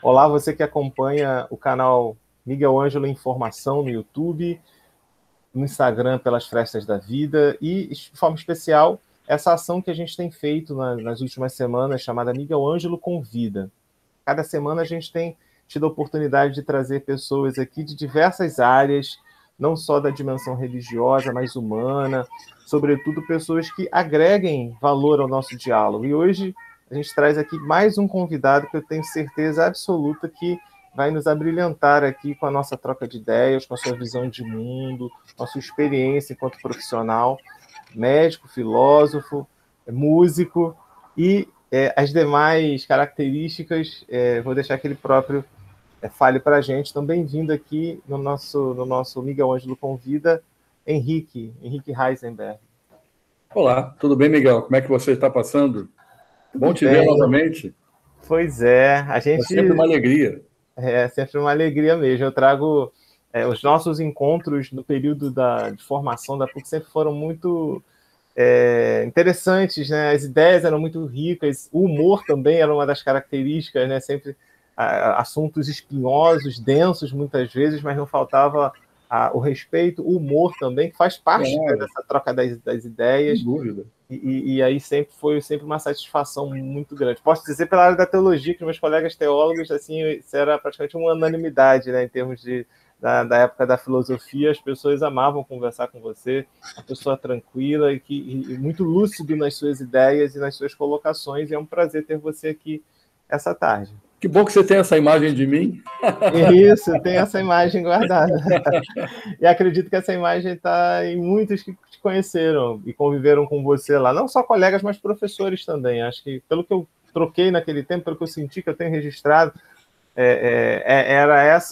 Olá, você que acompanha o canal Miguel Ângelo Informação no YouTube, no Instagram pelas Frestas da Vida e, de forma especial, essa ação que a gente tem feito nas últimas semanas, chamada Miguel Ângelo Convida. Cada semana a gente tem tido a oportunidade de trazer pessoas aqui de diversas áreas, não só da dimensão religiosa, mas humana, sobretudo pessoas que agreguem valor ao nosso diálogo. E hoje a gente traz aqui mais um convidado que eu tenho certeza absoluta que vai nos abrilhantar aqui com a nossa troca de ideias, com a sua visão de mundo, com a sua experiência enquanto profissional, médico, filósofo, músico e as demais características, vou deixar que ele próprio fale para a gente. Então, bem-vindo aqui no nosso Miguel Ângelo Convida, Henrique Heisenberg. Olá, tudo bem, Miguel? Como é que você está passando? Bom Tudo te ver bem? Novamente. Pois é, a É gente sempre uma alegria. é sempre uma alegria mesmo. Eu trago os nossos encontros no período de formação da PUC sempre foram muito interessantes, né? As ideias eram muito ricas, o humor também era uma das características, né? Sempre assuntos espinhosos, densos muitas vezes, mas não faltava o respeito, o humor também, que faz parte, né, Claro, dessa troca das sem ideias, dúvida. e aí sempre foi uma satisfação muito grande. Posso dizer pela área da teologia que meus colegas teólogos, assim, isso era praticamente uma unanimidade, né, em termos da época da filosofia, as pessoas amavam conversar com você, uma pessoa tranquila e muito lúcido nas suas ideias e nas suas colocações, e é um prazer ter você aqui essa tarde. Que bom que você tem essa imagem de mim. Isso, tem essa imagem guardada. E acredito que essa imagem está em muitos que te conheceram e conviveram com você lá. Não só colegas, mas professores também. Acho que, pelo que eu troquei naquele tempo, pelo que eu senti, que eu tenho registrado, era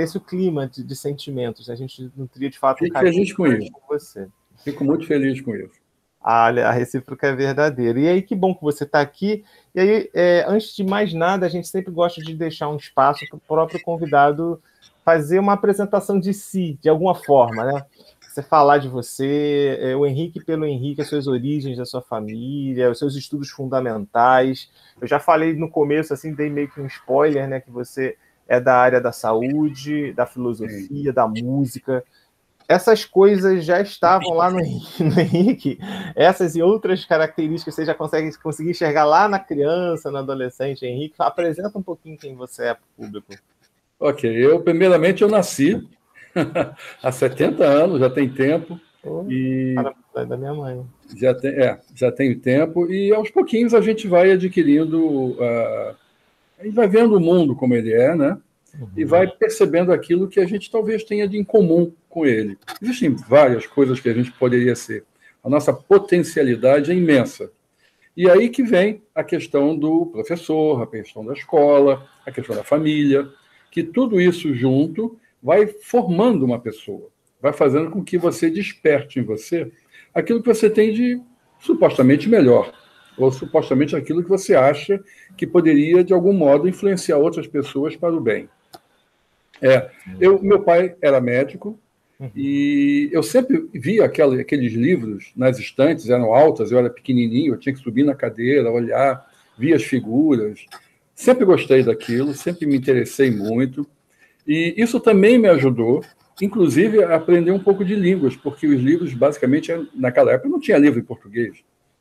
esse o clima de sentimentos. A gente nutria, de fato, um Fico carinho feliz com grande isso. por você. Fico muito feliz com isso. A recíproca é verdadeira. E aí, que bom que você está aqui. E aí, antes de mais nada, a gente sempre gosta de deixar um espaço para o próprio convidado fazer uma apresentação de si, de alguma forma, né? Você falar de você, o Henrique pelo Henrique, as suas origens da sua família, os seus estudos fundamentais. Eu já falei no começo, assim, dei meio que um spoiler, né? Que você é da área da saúde, da Sim. filosofia, da música. Essas coisas já estavam lá no Henrique, essas e outras características você já conseguir enxergar lá na criança, no adolescente, Henrique. Apresenta um pouquinho quem você é para o público. Ok, primeiramente, eu nasci há 70 anos, já tem tempo, Oh, e parabéns da minha mãe. já tenho tempo, e aos pouquinhos a gente vai adquirindo, a gente vai vendo o mundo como ele é, né? E Uhum. vai percebendo aquilo que a gente talvez tenha de em comum com ele. Existem várias coisas que a gente poderia ser. A nossa potencialidade é imensa. E aí que vem a questão do professor, a questão da escola, a questão da família, que tudo isso junto vai formando uma pessoa, vai fazendo com que você desperte em você aquilo que você tem de supostamente melhor, ou supostamente aquilo que você acha que poderia, de algum modo, influenciar outras pessoas para o bem. Meu pai era médico Uhum. e eu sempre via aqueles livros nas estantes, eram altas, eu era pequenininho, eu tinha que subir na cadeira, olhar, via as figuras. Sempre gostei daquilo, sempre me interessei muito. E isso também me ajudou, inclusive, a aprender um pouco de línguas, porque os livros, basicamente, naquela época não tinha livro em português.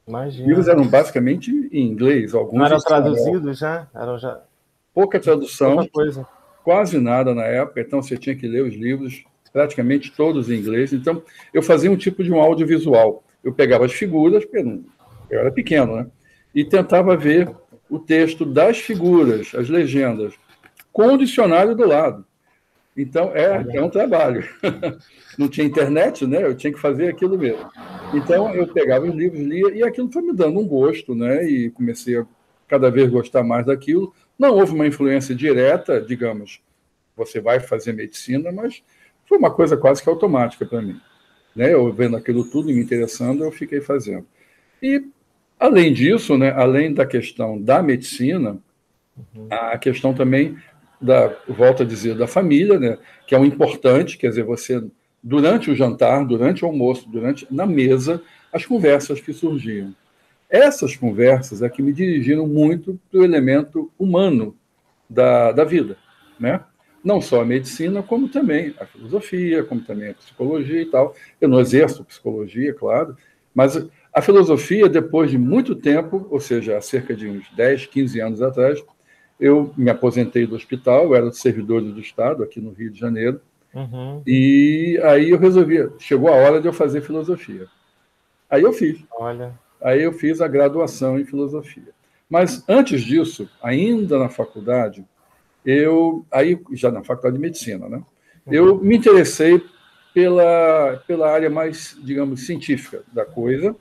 Os livros Imagina. eram basicamente em inglês, Não alguns em eram espanhol. traduzidos já? Eram já Pouca pouca tradução, coisa. quase nada na época, então você tinha que ler os livros praticamente todos em inglês. Então, eu fazia um tipo de um audiovisual. Eu pegava as figuras, porque eu era pequeno, né? E tentava ver o texto das figuras, as legendas, com o dicionário do lado. Então, é um trabalho. Não tinha internet, né? Eu tinha que fazer aquilo mesmo. Então, eu pegava os livros, lia, e aquilo foi me dando um gosto, né? E comecei a cada vez gostar mais daquilo. Não houve uma influência direta, digamos, você vai fazer medicina, mas foi uma coisa quase que automática para mim. Né? Eu vendo aquilo tudo e me interessando, eu fiquei fazendo. E, além disso, né, além da questão da medicina, Uhum. a questão também volto a dizer, da família, né, que é um importante, quer dizer, você, durante o jantar, durante o almoço, na mesa, as conversas que surgiam. Essas conversas é que me dirigiram muito para o elemento humano, da vida, né? Não só a medicina, como também a filosofia, como também a psicologia e tal. Eu não exerço psicologia, claro, mas a filosofia, depois de muito tempo, ou seja, há cerca de uns 10, 15 anos atrás, eu me aposentei do hospital, eu era servidor do Estado aqui no Rio de Janeiro, e aí eu resolvi, chegou a hora de eu fazer filosofia. Aí eu fiz. Olha. Aí eu fiz a graduação em filosofia. Mas antes disso, ainda na faculdade, aí já na faculdade de medicina, né? Eu me interessei pela área mais, digamos, científica da coisa,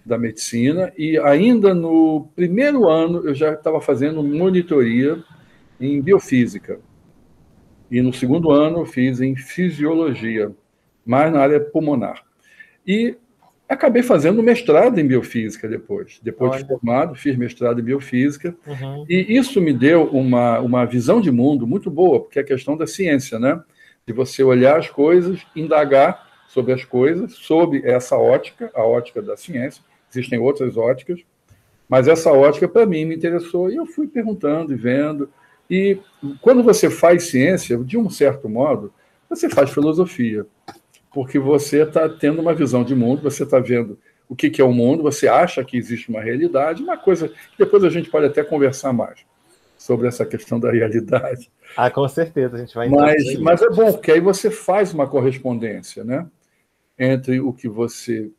da medicina, e ainda no primeiro ano eu já estava fazendo monitoria em biofísica. E no segundo ano eu fiz em fisiologia, mais na área pulmonar. E acabei fazendo mestrado em biofísica depois. Depois de formado, fiz mestrado em biofísica. E isso me deu uma visão de mundo muito boa, porque é a questão da ciência, né? De você olhar as coisas, indagar sobre as coisas, sob essa ótica, a ótica da ciência. Existem outras óticas, mas essa ótica, para mim, me interessou. E eu fui perguntando e vendo. E quando você faz ciência, de um certo modo, você faz filosofia, porque você está tendo uma visão de mundo, você está vendo o que é o mundo, você acha que existe uma realidade, uma coisa que depois a gente pode até conversar mais sobre essa questão da realidade. Ah, com certeza, a gente vai entrar. Mas é bom, porque aí você faz uma correspondência, né, entre o que você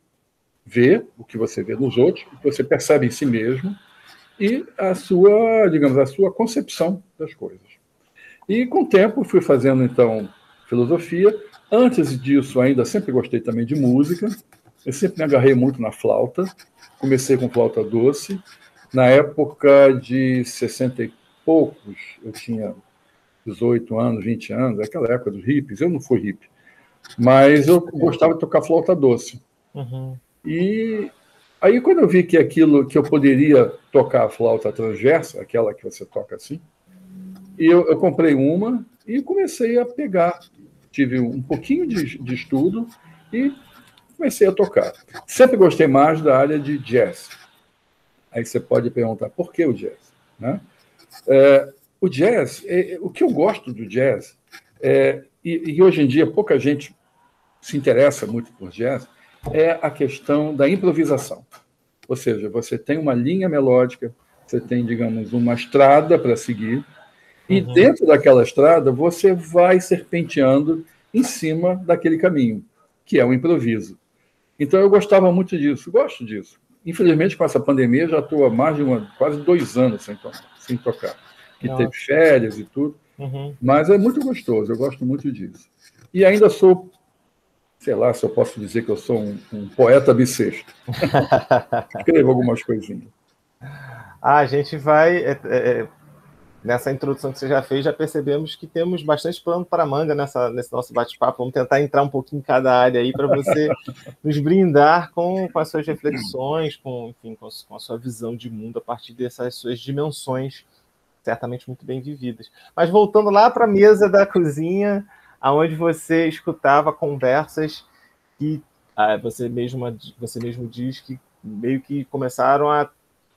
vê nos outros, o que você percebe em si mesmo, e a sua, digamos, a sua concepção das coisas. E com o tempo fui fazendo, então, filosofia. Antes disso, ainda sempre gostei também de música. Eu sempre me agarrei muito na flauta. Comecei com flauta doce. Na época de 60 e poucos, eu tinha 18 anos, 20 anos, aquela época dos hippies. Eu não fui hippie, mas eu gostava de tocar flauta doce. E aí, quando eu vi que eu poderia tocar a flauta transversa, aquela que você toca assim, e eu comprei uma e comecei a pegar. Tive um pouquinho de estudo e comecei a tocar. Sempre gostei mais da área de jazz. Aí você pode perguntar, por que o jazz? Né? O jazz, o que eu gosto do jazz, e hoje em dia pouca gente se interessa muito por jazz, é a questão da improvisação. Ou seja, você tem uma linha melódica, você tem, digamos, uma estrada para seguir, e dentro daquela estrada você vai serpenteando em cima daquele caminho, que é o improviso. Então eu gostava muito disso, gosto disso. Infelizmente, com essa pandemia, já estou há mais de quase 2 anos sem tocar. Que teve férias e tudo, mas é muito gostoso, eu gosto muito disso. E ainda sou, sei lá se eu posso dizer que eu sou um poeta bissexto. Escrevo algumas coisinhas. A gente vai... Nessa introdução que você já fez, já percebemos que temos bastante plano para manga nesse nosso bate-papo. Vamos tentar entrar um pouquinho em cada área aí para você nos brindar com as suas reflexões, enfim, com a sua visão de mundo a partir dessas suas dimensões, certamente muito bem vividas. Mas voltando lá para a mesa da cozinha, aonde você escutava conversas que você mesmo diz que meio que começaram a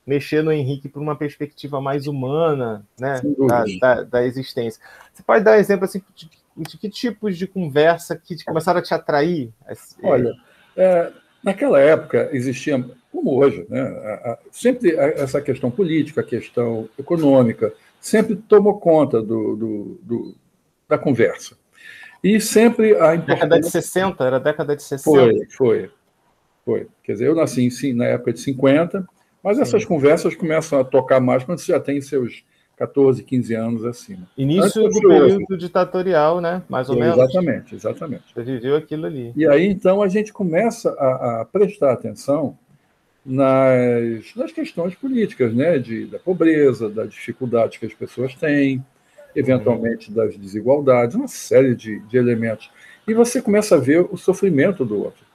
mexer no Henrique por uma perspectiva mais humana, né, da existência. Você pode dar um exemplo assim, de que tipos de conversa que começaram a te atrair? Olha, naquela época existia, como hoje, né, sempre essa questão política, a questão econômica, sempre tomou conta da conversa. E sempre a importância... Década de 60, era a década de 60. Foi. Quer dizer, eu nasci na época de 50, mas essas conversas começam a tocar mais quando você já tem seus 14, 15 anos acima. Início do período ditatorial, né? Mais ou menos. Exatamente. Você viveu aquilo ali. E aí, então, a gente começa a prestar atenção nas questões políticas, né? Da pobreza, das dificuldades que as pessoas têm, eventualmente das desigualdades, uma série de elementos. E você começa a ver o sofrimento do outro.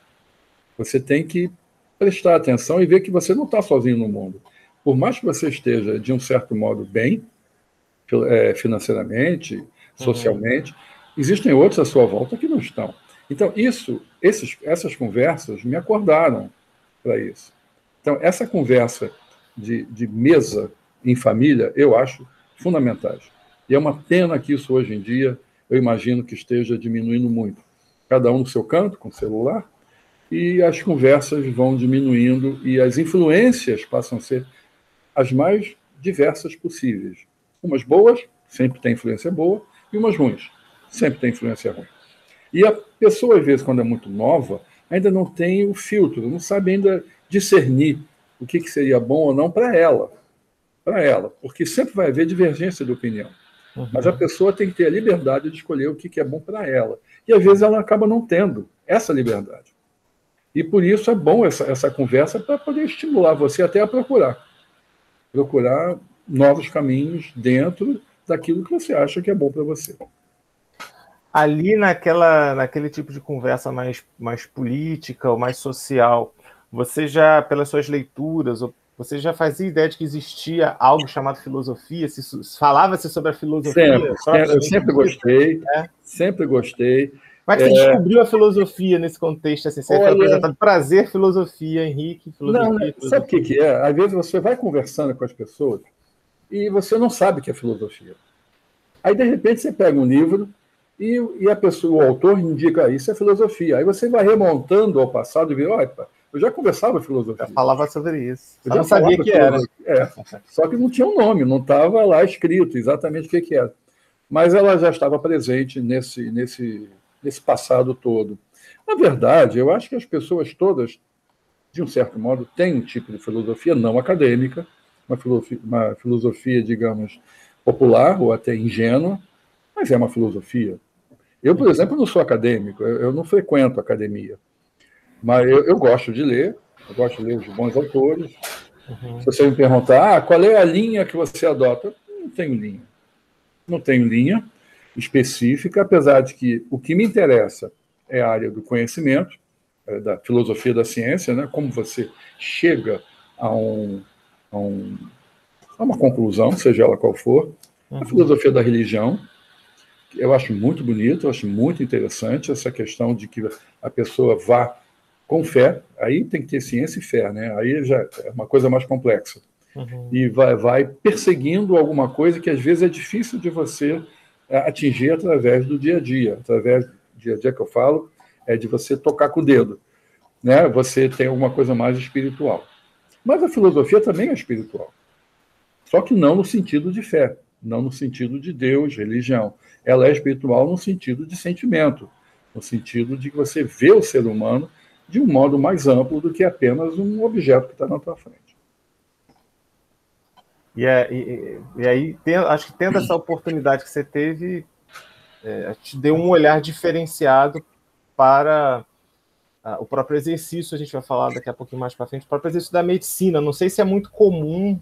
Você tem que prestar atenção e ver que você não está sozinho no mundo. Por mais que você esteja, de um certo modo, bem, financeiramente, socialmente, existem outros à sua volta que não estão. Então, essas conversas me acordaram para isso. Então, essa conversa de mesa em família, eu acho fundamentais. E é uma pena que isso, hoje em dia, eu imagino que esteja diminuindo muito. Cada um no seu canto, com o celular, e as conversas vão diminuindo e as influências passam a ser as mais diversas possíveis. Umas boas, sempre tem influência boa, e umas ruins, sempre tem influência ruim. E a pessoa, às vezes, quando é muito nova, ainda não tem o filtro, não sabe ainda discernir o que seria bom ou não para ela, porque sempre vai haver divergência de opinião. Mas a pessoa tem que ter a liberdade de escolher o que é bom para ela. E, às vezes, ela acaba não tendo essa liberdade. E, por isso, é bom essa conversa para poder estimular você até a procurar novos caminhos dentro daquilo que você acha que é bom para você. Ali naquele tipo de conversa mais política ou mais social, você já, pelas suas leituras, você já fazia ideia de que existia algo chamado filosofia? Falava-se sobre a filosofia? Eu sempre gostei, sempre gostei. Como é que você descobriu a filosofia nesse contexto? Assim, você foi apresentado prazer, filosofia, Henrique, filosofia. Não, filosofia. Sabe o que é? Às vezes você vai conversando com as pessoas e você não sabe o que é filosofia. Aí, de repente, você pega um livro e a pessoa, o autor indica, isso é filosofia. Aí você vai remontando ao passado e vê, olha, eu já conversava filosofia. Já falava sobre isso. Eu já sabia que era. Só que não tinha um nome, não estava lá escrito exatamente o que era. Mas ela já estava presente nesse passado todo. Na verdade, eu acho que as pessoas todas, de um certo modo, têm um tipo de filosofia não acadêmica, uma filosofia, digamos, popular ou até ingênua, mas é uma filosofia. Eu, por exemplo, não sou acadêmico, eu não frequento academia, mas eu gosto de ler, os bons autores. Se você me perguntar, qual é a linha que você adota? Não tenho linha. Não tenho linha específica, apesar de que o que me interessa é a área do conhecimento, da filosofia da ciência, né? Como você chega a uma conclusão, seja ela qual for. A filosofia da religião, eu acho muito bonito, eu acho muito interessante essa questão de que a pessoa vá com fé, aí tem que ter ciência e fé, né? Aí já é uma coisa mais complexa. E vai perseguindo alguma coisa que às vezes é difícil de você atingir através do dia a dia. Através do dia a dia que eu falo, é de você tocar com o dedo, né? Você tem alguma coisa mais espiritual. Mas a filosofia também é espiritual. Só que não no sentido de fé, não no sentido de Deus, religião. Ela é espiritual no sentido de sentimento, no sentido de que você vê o ser humano de um modo mais amplo do que apenas um objeto que está na tua frente. E aí, acho que tendo essa oportunidade que você teve, te deu um olhar diferenciado para o próprio exercício, a gente vai falar daqui a pouquinho mais para frente, o próprio exercício da medicina. Não sei se é muito comum,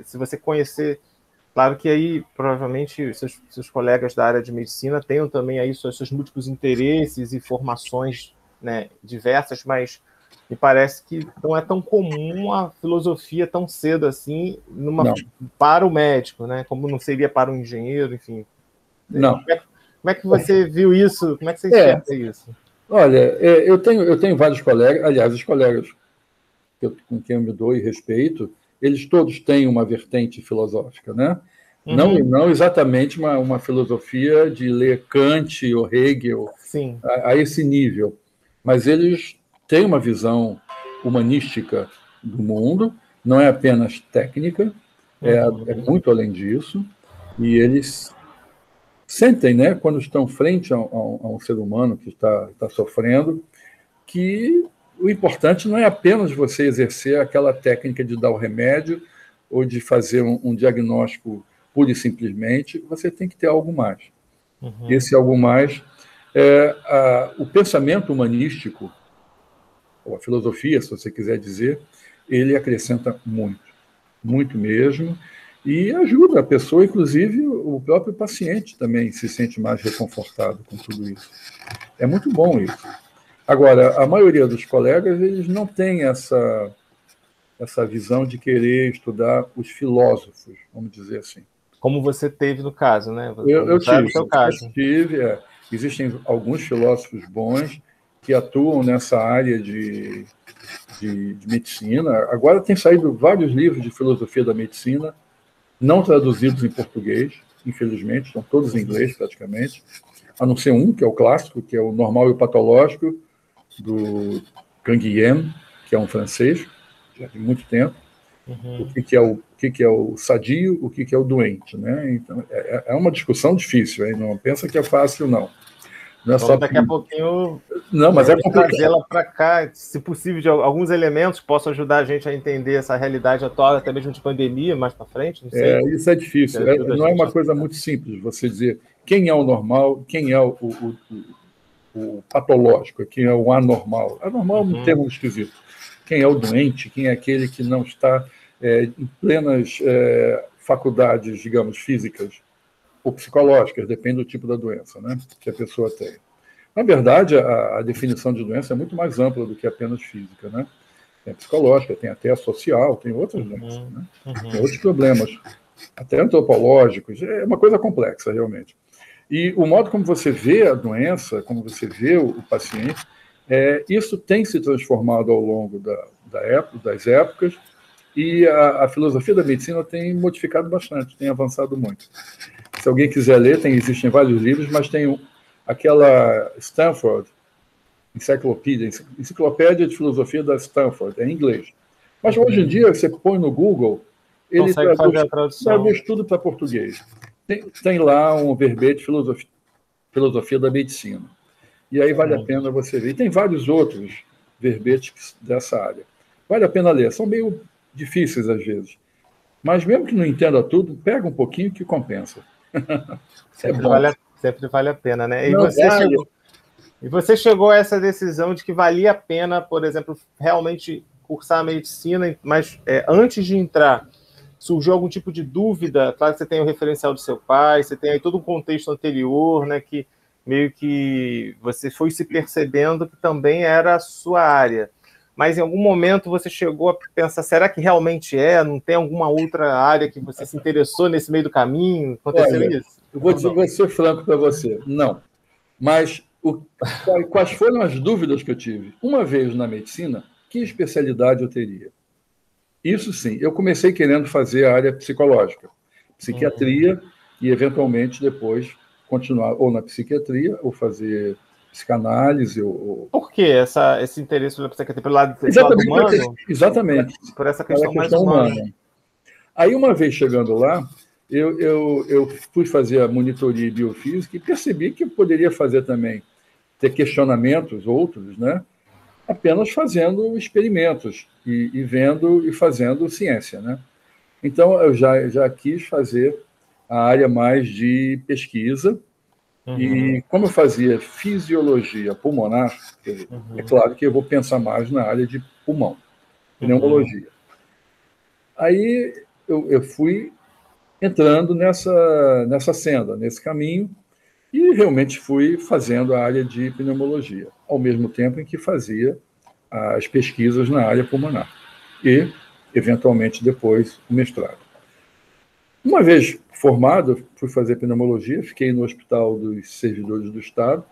se você conhecer, claro que aí provavelmente seus colegas da área de medicina tenham também aí seus múltiplos interesses e formações, né, diversas, mas me parece que não é tão comum a filosofia tão cedo assim para o médico, né? Como não seria para o engenheiro, enfim. Não. Como é que você viu isso? Como é que você enxerga isso? Olha, eu tenho vários colegas, aliás, os colegas com quem eu me dou e respeito, eles todos têm uma vertente filosófica, né? Não exatamente uma filosofia de ler Kant ou Hegel a esse nível, mas eles têm uma visão humanística do mundo, não é apenas técnica, é muito além disso, e eles sentem, né, quando estão frente a um ser humano que está sofrendo, que o importante não é apenas você exercer aquela técnica de dar o remédio ou de fazer um diagnóstico pura e simplesmente, você tem que ter algo mais. Esse algo mais o pensamento humanístico, ou a filosofia, se você quiser dizer, ele acrescenta muito, muito mesmo, e ajuda a pessoa, inclusive o próprio paciente também se sente mais reconfortado com tudo isso. É muito bom isso. Agora, a maioria dos colegas, eles não têm essa visão de querer estudar os filósofos, vamos dizer assim. Como você teve no caso, né? Eu tive. Existem alguns filósofos bons que atuam nessa área de medicina. Agora tem saído vários livros de filosofia da medicina, não traduzidos em português. infelizmente, estão todos em inglês praticamente, a não ser um, que é o clássico, que é o Normal e o Patológico, do Canguilhem, que é um francês, já de muito tempo. O que é o sadio, o que é o doente, né? Então, é uma discussão difícil, hein? Não pensa que é fácil, não. Não é Então, só daqui a pouquinho, não, mas é complicado. Trazê-la para cá, se possível, de alguns elementos que possam ajudar a gente a entender essa realidade atual, até mesmo de pandemia, mais para frente, não sei. Isso é difícil. Não é uma coisa muito simples você dizer quem é o normal, quem é o patológico, quem é o anormal. Anormal é um termo esquisito. Quem é o doente, quem é aquele que não está em plenas faculdades, digamos, físicas ou psicológicas, depende do tipo da doença, né, que a pessoa tem. Na verdade, a definição de doença é muito mais ampla do que apenas física, né? Tem a psicológica, tem até a social, tem outras doenças, né? Tem outros problemas, até antropológicos, é uma coisa complexa, realmente. E o modo como você vê a doença, como você vê o paciente, isso tem se transformado ao longo das épocas, e a filosofia da medicina tem modificado bastante, tem avançado muito. Se alguém quiser ler, existem vários livros, mas tem aquela Stanford Enciclopédia de Filosofia da Stanford, é em inglês. Mas hoje em dia, você põe no Google, ele traduz tudo para português. Tem lá um verbete filosofia da medicina. E aí vale a pena você ver. E tem vários outros verbetes dessa área. Vale a pena ler. São meio difíceis às vezes. Mas mesmo que não entenda tudo, pega um pouquinho que compensa. Sempre vale a pena, né? E você chegou a essa decisão de que valia a pena, por exemplo, realmente cursar a medicina, mas antes de entrar, surgiu algum tipo de dúvida? Claro que você tem o referencial do seu pai, você tem aí todo um contexto anterior, né, que meio que você foi se percebendo que também era a sua área. Mas em algum momento você chegou a pensar, será que realmente não tem alguma outra área que você se interessou nesse meio do caminho? Aconteceu isso? Eu vou ser franco para você. Não. Mas quais foram as dúvidas que eu tive? Uma vez na medicina, que especialidade eu teria? Isso sim, eu comecei querendo fazer a área psicológica, psiquiatria, e eventualmente depois continuar ou na psiquiatria ou fazer psicanálise. Por que esse interesse pela psiquiatria? Pelo lado humano? Exatamente. Por essa questão mais humana. Aí, uma vez chegando lá, eu fui fazer a monitoria biofísica e percebi que eu poderia fazer também, ter questionamentos outros, né? Apenas fazendo experimentos e vendo e fazendo ciência, né? Então, eu já quis fazer a área mais de pesquisa. E como eu fazia fisiologia pulmonar, é claro que eu vou pensar mais na área de pulmão, pneumologia. Aí eu fui entrando nessa senda, nesse caminho, e realmente fui fazendo a área de pneumologia, ao mesmo tempo em que fazia as pesquisas na área pulmonar e, eventualmente, depois o mestrado. Uma vez formado, fui fazer pneumologia, fiquei no Hospital dos Servidores do Estado.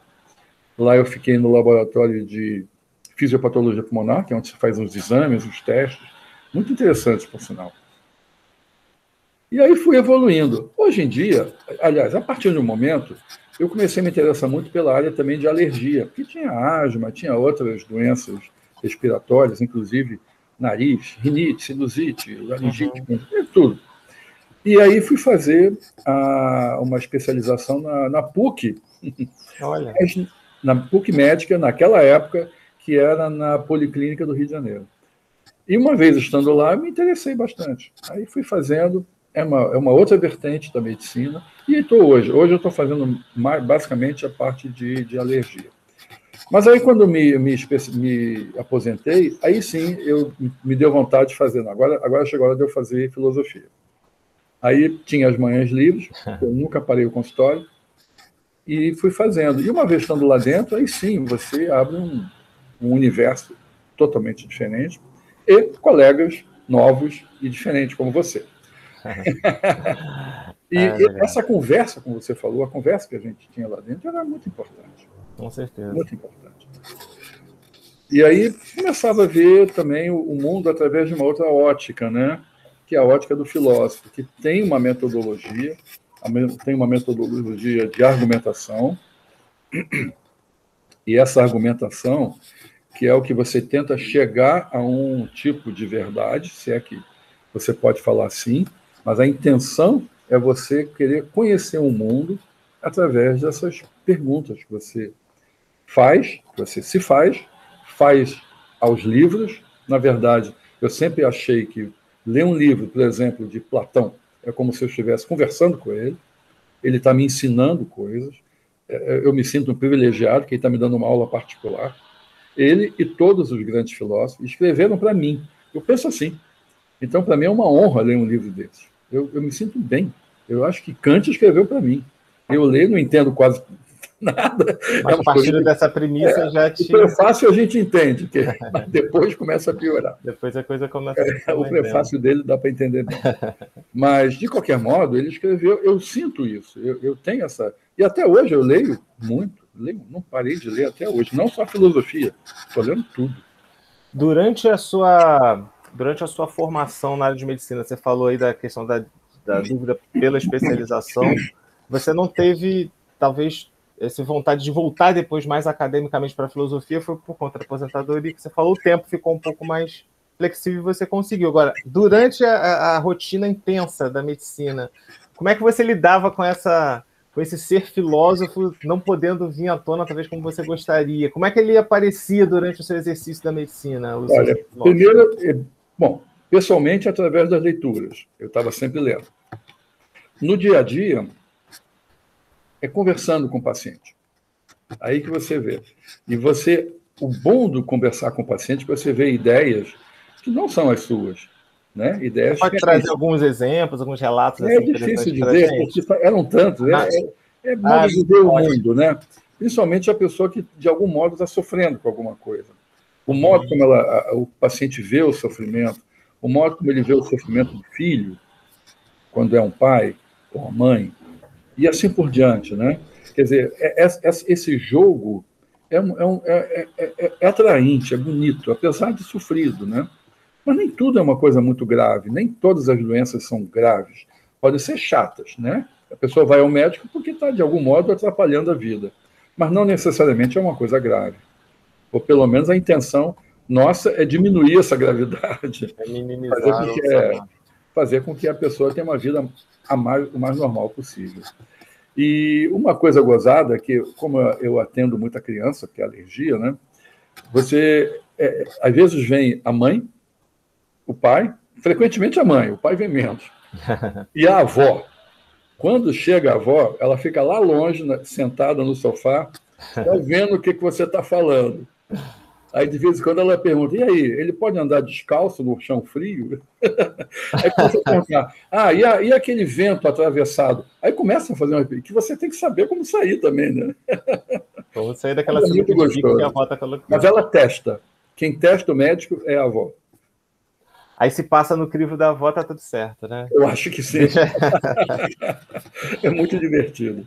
Lá eu fiquei no laboratório de fisiopatologia pulmonar, que é onde se faz os exames, os testes, muito interessantes, por sinal. E aí fui evoluindo. Hoje em dia, aliás, a partir de um momento, eu comecei a me interessar muito pela área também de alergia, porque tinha asma, tinha outras doenças respiratórias, inclusive nariz, rinite, sinusite, laringite, tudo. E aí fui fazer uma especialização na PUC, Olha. Na PUC Médica, naquela época, que era na Policlínica do Rio de Janeiro. E uma vez estando lá, eu me interessei bastante. Aí fui fazendo, é uma outra vertente da medicina, e estou hoje. Hoje eu estou fazendo basicamente a parte de alergia. Mas aí, quando me aposentei, aí sim me deu vontade de fazer. Agora chegou a hora de eu fazer filosofia. Aí tinha as manhãs livres, eu nunca parei o consultório, e fui fazendo. E uma vez estando lá dentro, aí sim, você abre um universo totalmente diferente, e colegas novos e diferentes, como você. Essa conversa, como você falou, a conversa que a gente tinha lá dentro era muito importante. Com certeza. Muito importante. E aí começava a ver também o mundo através de uma outra ótica, né? Que é a ótica do filósofo, que tem uma metodologia, tem uma metodologia de argumentação, e essa argumentação, que é o que você tenta chegar a um tipo de verdade, se é que você pode falar assim, mas a intenção é você querer conhecer o mundo através dessas perguntas que você faz, que você se faz aos livros. Na verdade, eu sempre achei que ler um livro, por exemplo, de Platão, é como se eu estivesse conversando com ele está me ensinando coisas, eu me sinto um privilegiado, que ele está me dando uma aula particular. Ele e todos os grandes filósofos escreveram para mim. Eu penso assim. Então, para mim, é uma honra ler um livro desses. Eu me sinto bem. Eu acho que Kant escreveu para mim. Eu leio, não entendo quase nada. Mas partindo dessa premissa já te... O prefácio a gente entende, mas depois começa a piorar. Depois a coisa começa a ficar o prefácio dele dá para entender bem. Mas, de qualquer modo, ele escreveu, eu sinto isso, eu tenho essa... E até hoje eu leio muito, não parei de ler até hoje, não só filosofia, estou lendo tudo. Durante a sua formação na área de medicina, você falou aí da questão da dúvida pela especialização, você não teve, talvez, essa vontade de voltar depois mais academicamente para a filosofia, foi por conta da aposentadoria, que você falou, o tempo ficou um pouco mais flexível e você conseguiu. Agora, durante a rotina intensa da medicina, como é que você lidava com esse ser filósofo não podendo vir à tona, talvez, como você gostaria? Como é que ele aparecia durante o seu exercício da medicina? Olha, primeiro, bom, pessoalmente, através das leituras. Eu estava sempre lendo. No dia a dia, é conversando com o paciente. Aí que você vê. E o bom do conversar com o paciente é que você vê ideias que não são as suas. Né? Ideias pode trazer alguns exemplos, alguns relatos? É assim, difícil dizer, porque eram tantos. É modo de ver o mundo, né? Principalmente a pessoa que, de algum modo, está sofrendo com alguma coisa. O modo como o paciente vê o sofrimento, o modo como ele vê o sofrimento do filho, quando é um pai ou uma mãe, e assim por diante, né? Quer dizer, esse jogo é atraente, é bonito, apesar de sofrido, né? Mas nem tudo é uma coisa muito grave, nem todas as doenças são graves. Podem ser chatas, né? A pessoa vai ao médico porque está, de algum modo, atrapalhando a vida. Mas não necessariamente é uma coisa grave. Ou, pelo menos, a intenção nossa é diminuir essa gravidade. É minimizar. Fazer com que a pessoa tenha uma vida o mais normal possível. E uma coisa gozada, que como eu atendo muita criança, que é alergia, né? Às vezes vem a mãe, o pai, frequentemente a mãe, o pai vem menos. E a avó. Quando chega a avó, ela fica lá longe, sentada no sofá, vendo o que você está falando. Aí, de vez em quando, ela pergunta, e aí, ele pode andar descalço no chão frio? Aí começa a perguntar, e aquele vento atravessado? Aí começa a fazer uma pergunta, que você tem que saber como sair também, né? Como sair daquela situação que a avó está colocando. Mas ela testa. Quem testa o médico é a avó. Aí se passa no crivo da avó, tá tudo certo, né? Eu acho que sim. É muito divertido.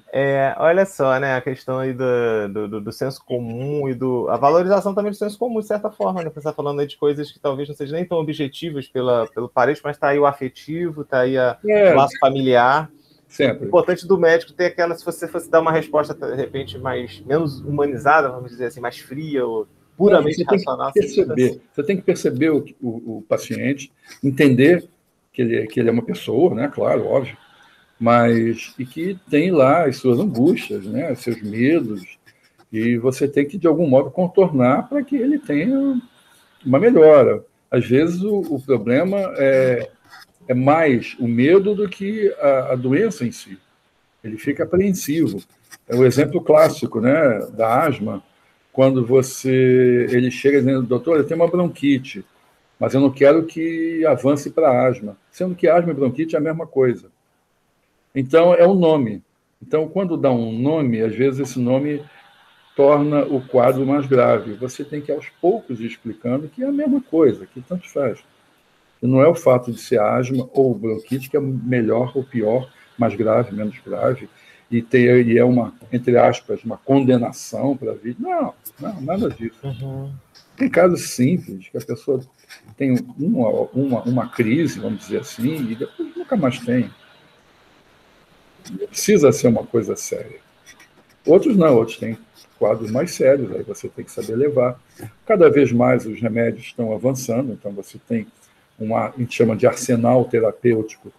Olha só, né? A questão aí do senso comum e a valorização também do senso comum, de certa forma, né? Você está falando aí de coisas que talvez não sejam nem tão objetivas pelo parente, mas está aí o afetivo, está aí o laço familiar. Sempre. O importante do médico ter aquela, se você fosse dar uma resposta, de repente, menos humanizada, vamos dizer assim, mais fria, ou puramente racional. Você tem que perceber o paciente, entender que ele é uma pessoa, né? Claro, óbvio, mas e que tem lá as suas angústias, né? Os seus medos, e você tem que, de algum modo, contornar para que ele tenha uma melhora. Às vezes, o problema é mais o medo do que a doença em si. Ele fica apreensivo. É o exemplo clássico, né, da asma. Quando ele chega dizendo, doutor, eu tenho uma bronquite, mas eu não quero que avance para asma, sendo que asma e bronquite é a mesma coisa. Então, é um nome. Então, quando dá um nome, às vezes esse nome torna o quadro mais grave. Você tem que, aos poucos, ir explicando que é a mesma coisa, que tanto faz. E não é o fato de ser asma ou bronquite que é melhor ou pior, mais grave, menos grave, e é uma, entre aspas, uma condenação para a vida. Não, nada disso. Uhum. Tem casos simples, que a pessoa tem uma crise, vamos dizer assim, e depois nunca mais tem. não precisa ser uma coisa séria. Outros não, outros têm quadros mais sérios, aí você tem que saber levar. Cada vez mais os remédios estão avançando, então você tem a gente chama de arsenal terapêutico,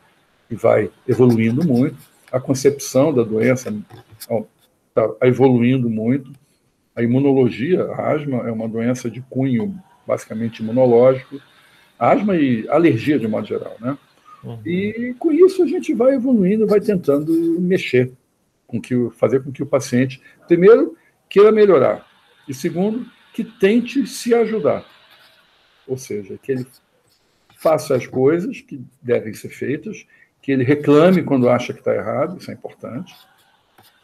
que vai evoluindo muito. A concepção da doença está evoluindo muito. A imunologia, a asma é uma doença de cunho basicamente imunológico, asma e alergia de modo geral, né? E com isso a gente vai evoluindo, vai tentando mexer, fazer com que o paciente, primeiro, queira melhorar, e segundo, que tente se ajudar. Ou seja, que ele faça as coisas que devem ser feitas, que ele reclame quando acha que está errado, isso é importante,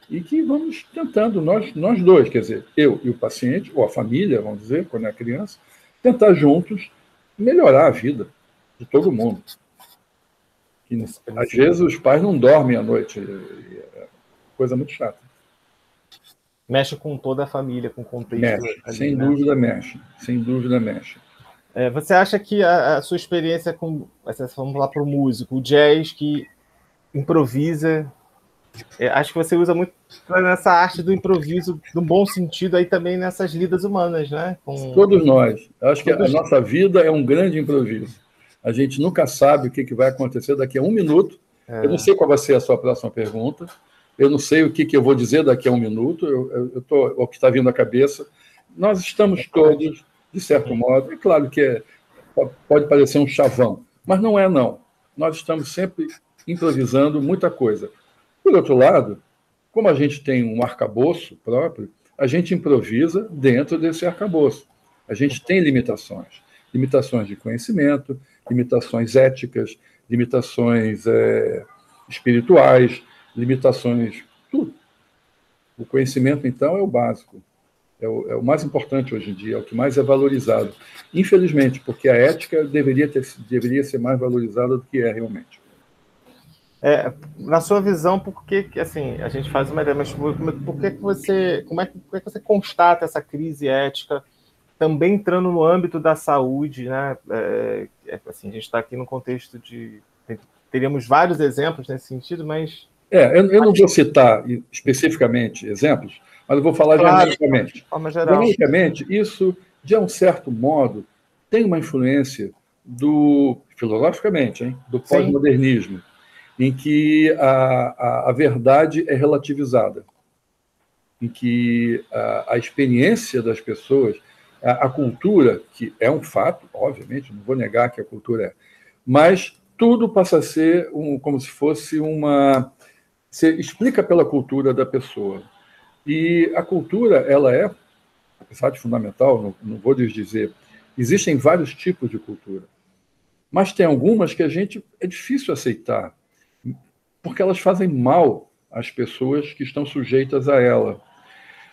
e que vamos tentando, nós dois, quer dizer, eu e o paciente, ou a família, vamos dizer, quando é criança, tentar juntos melhorar a vida de todo mundo. E, às vezes os pais não dormem à noite, é coisa muito chata. Mexe com toda a família, com o contexto. Mexe, ali, sem dúvida mexe, sem dúvida mexe. Você acha que a sua experiência com, vamos lá para o músico, o jazz que improvisa, acho que você usa muito nessa arte do improviso, no bom sentido, aí também nessas lidas humanas, né? Todos nós. Acho que a nossa vida é um grande improviso. A gente nunca sabe o que vai acontecer daqui a um minuto. Eu não sei qual vai ser a sua próxima pergunta. Eu não sei o que eu vou dizer daqui a um minuto. Eu tô, o que está vindo à cabeça. Nós estamos todos, de certo modo, é claro que pode parecer um chavão, mas não é, não. Nós estamos sempre improvisando muita coisa. Por outro lado, como a gente tem um arcabouço próprio, a gente improvisa dentro desse arcabouço. A gente tem limitações. Limitações de conhecimento, limitações éticas, limitações espirituais, limitações... tudo. O conhecimento, então, é o básico. É o mais importante hoje em dia, é o que mais é valorizado. Infelizmente, porque a ética deveria ser mais valorizada do que é realmente. Na sua visão, por que assim, a gente faz uma ideia, mas por que você constata essa crise ética também entrando no âmbito da saúde, né? Assim, a gente está aqui no contexto teríamos vários exemplos nesse sentido, mas... Eu não vou citar especificamente exemplos, mas eu vou falar genericamente. De forma geral. Genericamente, isso, de um certo modo, tem uma influência filosoficamente, do pós-modernismo, em que a verdade é relativizada, em que a experiência das pessoas, a cultura, que é um fato, obviamente, não vou negar que a cultura é, mas tudo passa a ser como se fosse você explica pela cultura da pessoa. E a cultura, ela é, apesar de fundamental, não vou dizer, existem vários tipos de cultura, mas tem algumas que é difícil aceitar, porque elas fazem mal às pessoas que estão sujeitas a ela.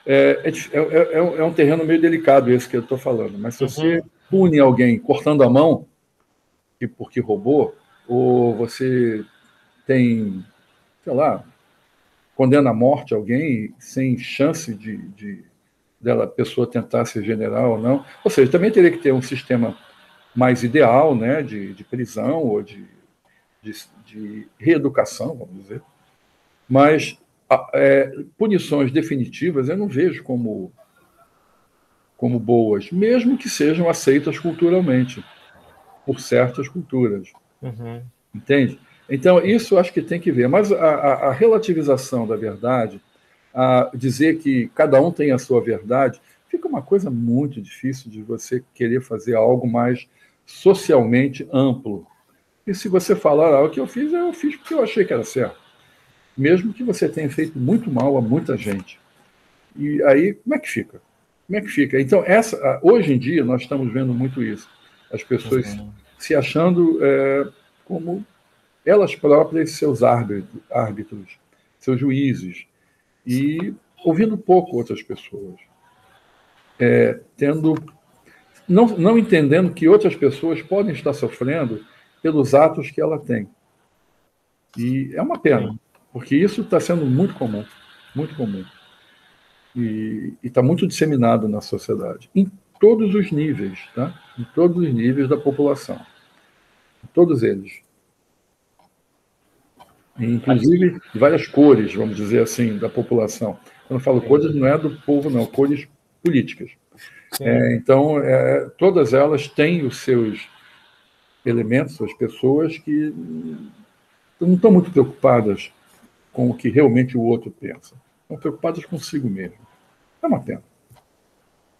É um terreno meio delicado esse que eu estou falando, mas se você pune alguém cortando a mão, porque roubou, ou você tem, sei lá, condena à morte alguém sem chance dela pessoa tentar ser general ou não. Ou seja, também teria que ter um sistema mais ideal, né, de prisão ou de reeducação, vamos dizer. Mas punições definitivas eu não vejo como boas, mesmo que sejam aceitas culturalmente, por certas culturas. Entende? Então, isso acho que tem que ver. Mas a relativização da verdade, a dizer que cada um tem a sua verdade, fica uma coisa muito difícil de você querer fazer algo mais socialmente amplo. E se você falar, o que eu fiz porque eu achei que era certo. Mesmo que você tenha feito muito mal a muita gente. E aí, como é que fica? Como é que fica? Então, hoje em dia, nós estamos vendo muito isso. As pessoas se achando como elas próprias seus árbitros, seus juízes, e ouvindo pouco outras pessoas. Não entendendo que outras pessoas podem estar sofrendo pelos atos que ela tem. E é uma pena, porque isso está sendo muito comum, muito comum. E está muito disseminado na sociedade, em todos os níveis, tá? Em todos os níveis da população. Todos eles. inclusive de várias cores, vamos dizer assim, da população. Quando eu falo cores, não é do povo, não, cores políticas. Então, todas elas têm os seus elementos, suas pessoas que não estão muito preocupadas com o que realmente o outro pensa. Estão preocupadas consigo mesmo. É uma pena.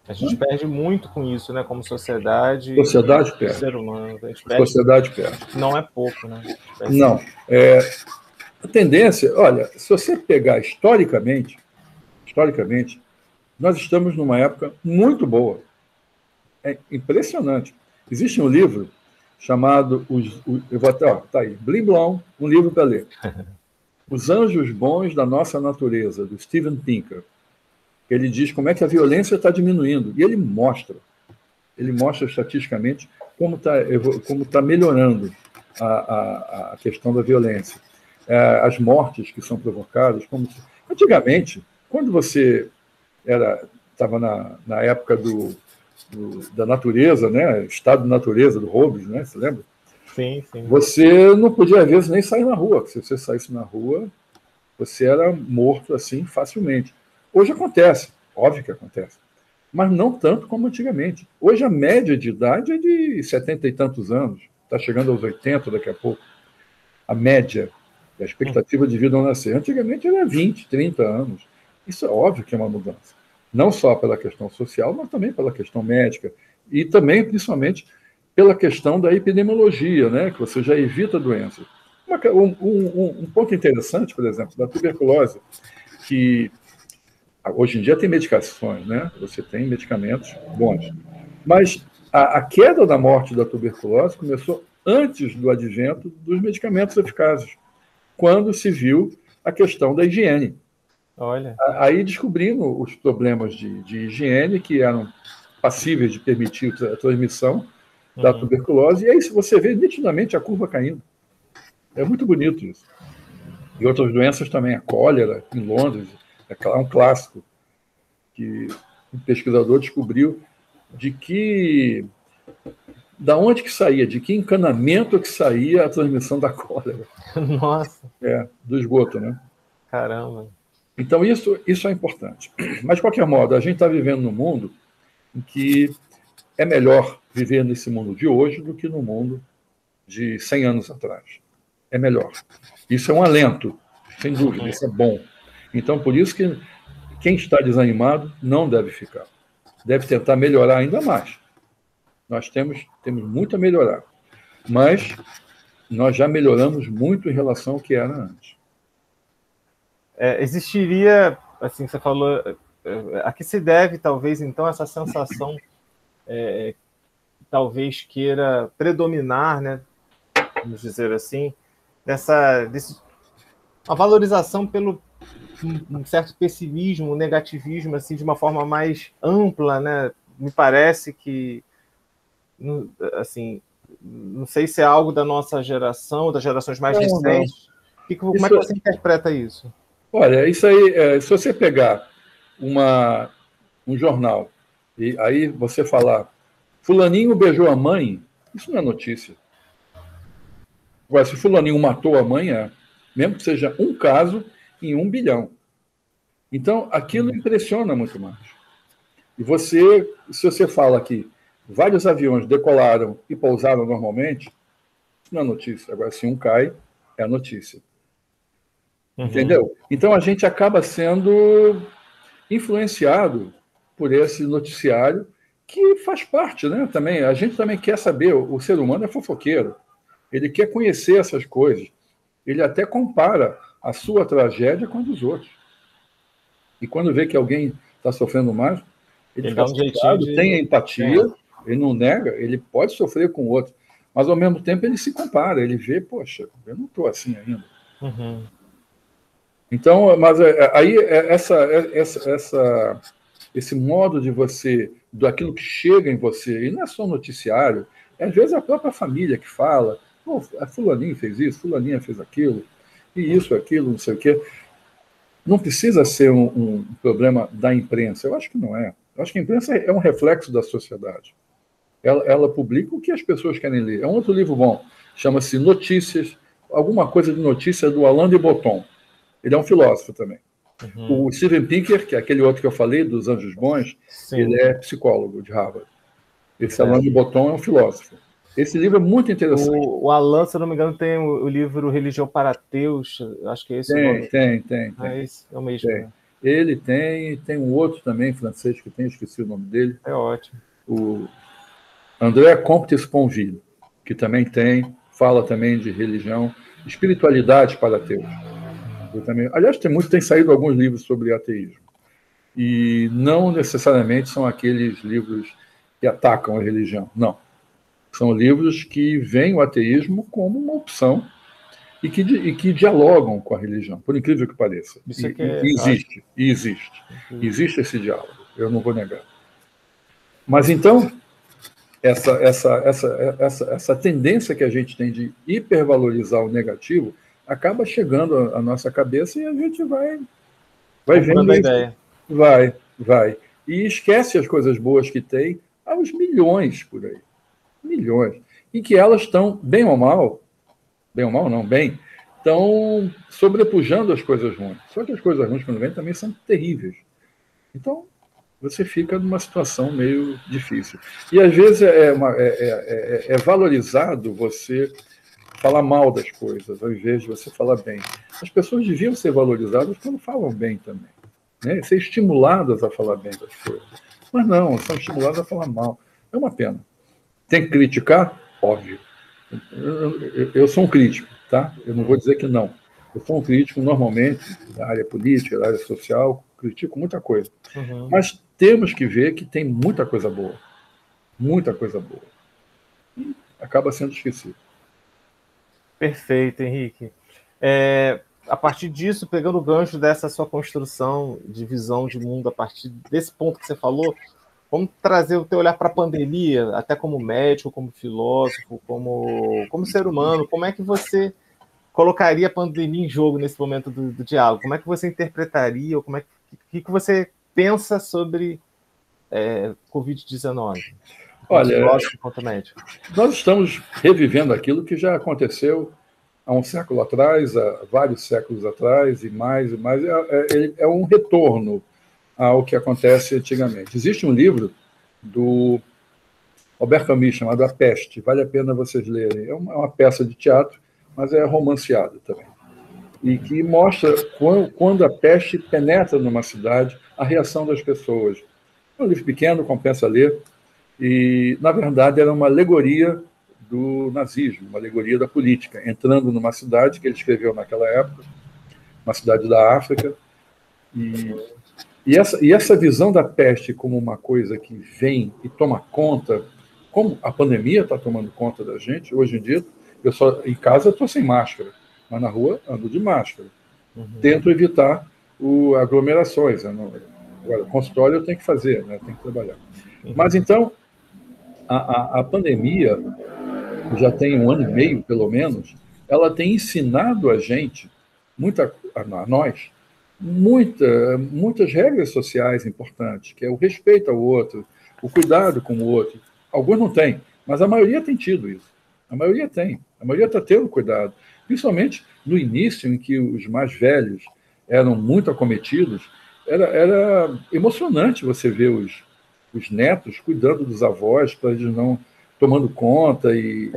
A gente perde muito com isso, né? Como sociedade. Sociedade perde. Ser humano. A gente perde. Sociedade perde. Não é pouco, né? Não. A tendência, olha, se você pegar historicamente, nós estamos numa época muito boa. É impressionante. Existe um livro chamado, eu vou até, tá aí, Blim Blom, um livro para ler. Os Anjos Bons da Nossa Natureza, do Steven Pinker. Ele diz como é que a violência está diminuindo. E ele mostra estatisticamente como tá melhorando a questão da violência. As mortes que são provocadas. Antigamente, quando você estava na época da natureza, né? Estado de natureza do Hobbes, né? Você lembra? Sim, sim. Você não podia, às vezes, nem sair na rua. Se você saísse na rua, você era morto assim facilmente. Hoje acontece, óbvio que acontece, mas não tanto como antigamente. Hoje a média de idade é de 70 e tantos anos, está chegando aos 80 daqui a pouco. A média, a expectativa de vida ao nascer. Antigamente era 20, 30 anos. Isso é óbvio que é uma mudança. Não só pela questão social, mas também pela questão médica. E também, principalmente, pela questão da epidemiologia, né? Que você já evita doenças. Um ponto interessante, por exemplo, da tuberculose, que hoje em dia tem medicações, né? Você tem medicamentos bons. Mas a queda da morte da tuberculose começou antes do advento dos medicamentos eficazes, quando se viu a questão da higiene. Olha. Aí descobrindo os problemas de higiene que eram passíveis de permitir a transmissão da tuberculose, e aí você vê nitidamente a curva caindo. É muito bonito isso. E outras doenças também, a cólera, em Londres, é um clássico, que um pesquisador descobriu da onde que saía, de que encanamento que saía a transmissão da cólera. Nossa. Do esgoto, né? Caramba. Então, isso é importante. Mas, de qualquer modo, a gente está vivendo num mundo em que é melhor viver nesse mundo de hoje do que no mundo de 100 anos atrás. É melhor. Isso é um alento, sem dúvida, isso é bom. Então, por isso que quem está desanimado não deve ficar. Deve tentar melhorar ainda mais. Nós temos muito a melhorar. Mas nós já melhoramos muito em relação ao que era antes. Existiria, assim, você falou, a que se deve, talvez, então, essa sensação, talvez queira predominar, né, vamos dizer assim, uma valorização pelo um certo pessimismo, um negativismo, assim, de uma forma mais ampla, né? Me parece que, assim, não sei se é algo da nossa geração, das gerações mais recentes. Como é que você interpreta isso? Olha, isso aí, se você pegar um jornal e aí você falar fulaninho beijou a mãe, isso não é notícia. Agora, se fulaninho matou a mãe, mesmo que seja um caso em 1 bilhão. Então, aquilo impressiona muito mais. E se você fala que vários aviões decolaram e pousaram normalmente, isso não é notícia. Agora, se um cai, é notícia. Entendeu? Então, a gente acaba sendo influenciado por esse noticiário que faz parte, né? Também, a gente também quer saber, o ser humano é fofoqueiro, ele quer conhecer essas coisas, ele até compara a sua tragédia com a dos outros. E quando vê que alguém está sofrendo mais, ele fica assustado, tem empatia, ele não nega, ele pode sofrer com o outro, mas ao mesmo tempo ele se compara, ele vê, poxa, eu não estou assim ainda. Então, mas aí esse modo de você, daquilo que chega em você, e não é só noticiário, às vezes a própria família que fala, a fulaninha fez isso, fulaninha fez aquilo, e isso, aquilo, não sei o quê. Não precisa ser um problema da imprensa. Eu acho que não é. Eu acho que a imprensa é um reflexo da sociedade. Ela publica o que as pessoas querem ler. É um outro livro bom, chama-se Notícias. alguma coisa de notícia do Alain de Botton. Ele é um filósofo também. O Steven Pinker, que é aquele outro que eu falei, dos Anjos Bons, sim, ele é psicólogo de Harvard. Esse Alain de Botton é um filósofo. Esse livro é muito interessante. O Alain, se eu não me engano, tem o livro Religião para Ateus, acho que é esse o nome. Tem. É esse, é o mesmo. Tem. Né? Ele tem um outro também, francês, que tem, esqueci o nome dele. É ótimo. O André Comte-Sponville, que também fala também de religião, espiritualidade para ateus. Aliás, tem saído alguns livros sobre ateísmo. E não necessariamente são aqueles livros que atacam a religião. Não. São livros que veem o ateísmo como uma opção e que dialogam com a religião, por incrível que pareça. Existe esse diálogo, eu não vou negar. Mas então, essa tendência que a gente tem de hipervalorizar o negativo acaba chegando à nossa cabeça e a gente vai vendo a ideia. Vai. E esquece as coisas boas que tem aos milhões por aí. Milhões. E que elas estão, bem ou mal não, estão sobrepujando as coisas ruins. Só que as coisas ruins, quando vêm, também são terríveis. Então, você fica numa situação meio difícil. E, às vezes, é valorizado você falar mal das coisas, ao invés de você falar bem. As pessoas deviam ser valorizadas quando falam bem também. Né? Ser estimuladas a falar bem das coisas. Mas não, são estimuladas a falar mal. É uma pena. Tem que criticar? Óbvio. Eu sou um crítico, tá? Eu não vou dizer que não. Eu sou um crítico, normalmente, da área política, da área social, critico muita coisa. Mas temos que ver que tem muita coisa boa. Muita coisa boa. E acaba sendo esquecido. Perfeito, Henrique. A partir disso, pegando o gancho dessa sua construção de visão de mundo, a partir desse ponto que você falou, vamos trazer o teu olhar para a pandemia, até como médico, como filósofo, como ser humano. Como é que você colocaria a pandemia em jogo nesse momento do diálogo? Como é que você interpretaria, ou o que você pensa sobre Covid-19? Olha, nós estamos revivendo aquilo que já aconteceu há um século atrás, há vários séculos atrás, e mais. É um retorno ao que acontece antigamente. Existe um livro do Albert Camus chamado A Peste, vale a pena vocês lerem. É uma peça de teatro, mas é romanceado também. E que mostra quando a peste penetra numa cidade, a reação das pessoas. É um livro pequeno, compensa ler, e, na verdade, era uma alegoria do nazismo, uma alegoria da política, entrando numa cidade que ele escreveu naquela época, uma cidade da África, e essa visão da peste como uma coisa que vem e toma conta, como a pandemia está tomando conta da gente, hoje em dia, em casa estou sem máscara, mas na rua ando de máscara. Tento evitar aglomerações. Agora, consultório eu tenho que fazer, né? Tenho que trabalhar. Mas, então, a pandemia, já tem 1 ano e meio, pelo menos, ela tem ensinado a gente, a nós, muitas regras sociais importantes, que é o respeito ao outro, o cuidado com o outro. Alguns não têm, mas a maioria tem tido isso. A maioria tem. A maioria está tendo cuidado. Principalmente no início, em que os mais velhos eram muito acometidos, era emocionante você ver os netos cuidando dos avós, para eles não tomando conta e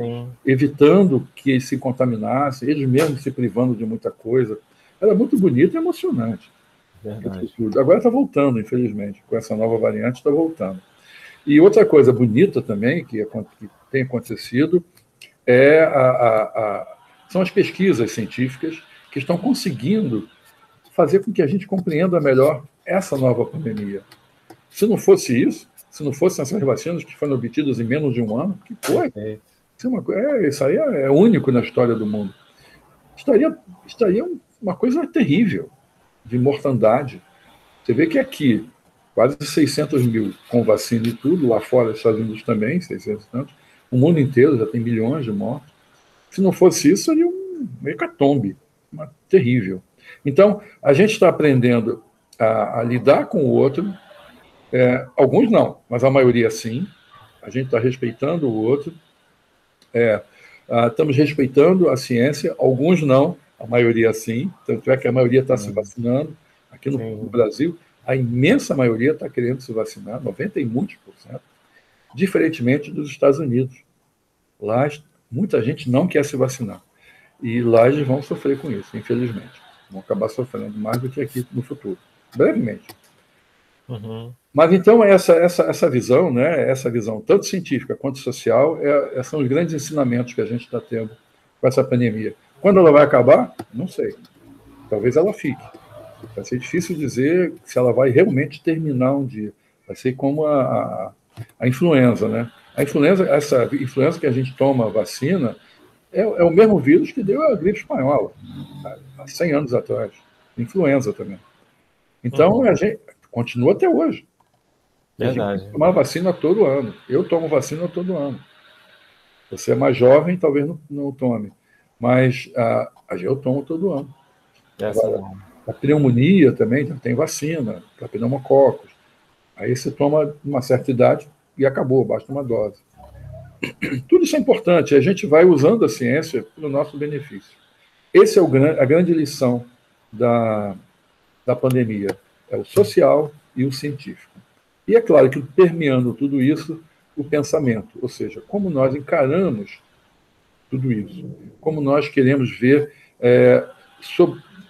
evitando que eles se contaminassem, eles mesmos se privando de muita coisa. Era muito bonito e emocionante. Verdade. Agora está voltando, infelizmente. Com essa nova variante, está voltando. E outra coisa bonita também, que tem acontecido, são as pesquisas científicas que estão conseguindo fazer com que a gente compreenda melhor essa nova pandemia. Se não fosse isso, se não fossem essas vacinas que foram obtidas em menos de 1 ano, que foi? Isso aí é único na história do mundo. Estaria uma coisa terrível de mortandade. Você vê que aqui, quase 600 mil com vacina e tudo, lá fora, Estados Unidos também, 600 e tantos, o mundo inteiro já tem milhões de mortos. Se não fosse isso, seria um hecatombe, terrível. Então, a gente está aprendendo a lidar com o outro, alguns não, mas a maioria sim. A gente está respeitando o outro. Estamos respeitando a ciência, alguns não, a maioria sim, tanto é que a maioria está se vacinando. Aqui no Brasil, a imensa maioria está querendo se vacinar, 90 e muitos por cento, diferentemente dos Estados Unidos. Lá, muita gente não quer se vacinar. E lá eles vão sofrer com isso, infelizmente. Vão acabar sofrendo mais do que aqui no futuro, brevemente. Mas então essa visão, né, essa visão tanto científica quanto social, são os grandes ensinamentos que a gente está tendo com essa pandemia. Quando ela vai acabar? Não sei. Talvez ela fique. Vai ser difícil dizer se ela vai realmente terminar um dia. Vai ser como a influenza, né? Essa influenza que a gente toma a vacina, é o mesmo vírus que deu a gripe espanhola, há 100 anos atrás. Influenza também. Então, a gente continua até hoje. Verdade. A gente tem que tomar vacina todo ano. Eu tomo vacina todo ano. Você é mais jovem, talvez não tome. Mas eu tomo todo ano. Agora, a pneumonia também já tem vacina, para pneumococos. Aí você toma uma certa idade e acabou, basta uma dose. Tudo isso é importante, a gente vai usando a ciência para o nosso benefício. Essa é a grande lição da pandemia, é o social e o científico. E é claro que permeando tudo isso, o pensamento, ou seja, como nós encaramos tudo isso, como nós queremos ver,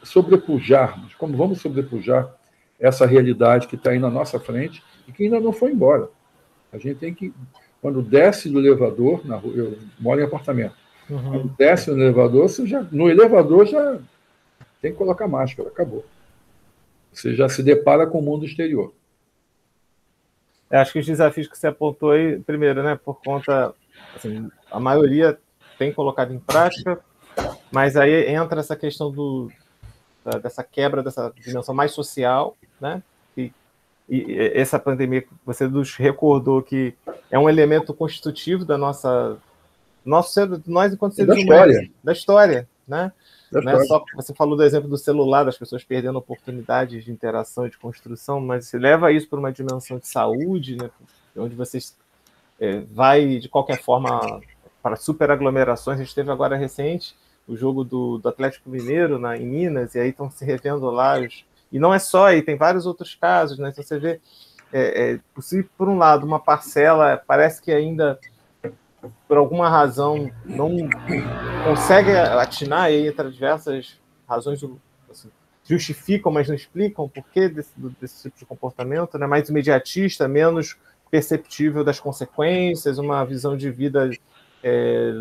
sobrepujarmos, como vamos sobrepujar essa realidade que está aí na nossa frente e que ainda não foi embora. A gente tem que, quando desce do elevador, na rua, eu moro em apartamento, quando desce no elevador, no elevador já tem que colocar máscara, acabou. Você já se depara com o mundo exterior. Acho que os desafios que você apontou aí, primeiro, né, por conta, assim, a maioria tem colocado em prática, mas aí entra essa questão dessa quebra, dessa dimensão mais social, né? E essa pandemia, você nos recordou que é um elemento constitutivo da nós enquanto seres humanos, da história, né? Não é só que você falou do exemplo do celular, das pessoas perdendo oportunidades de interação e de construção, mas você leva isso para uma dimensão de saúde, né? Onde você vai, de qualquer forma, para superaglomerações. A gente teve agora recente o jogo do Atlético Mineiro em Minas, e aí estão se revendo lá. E não é só aí, tem vários outros casos, né? Então você vê, se por um lado, uma parcela parece que ainda, por alguma razão, não consegue atinar, aí entra diversas razões, assim, justificam, mas não explicam o porquê desse tipo de comportamento, né? Mais imediatista, menos perceptível das consequências, uma visão de vida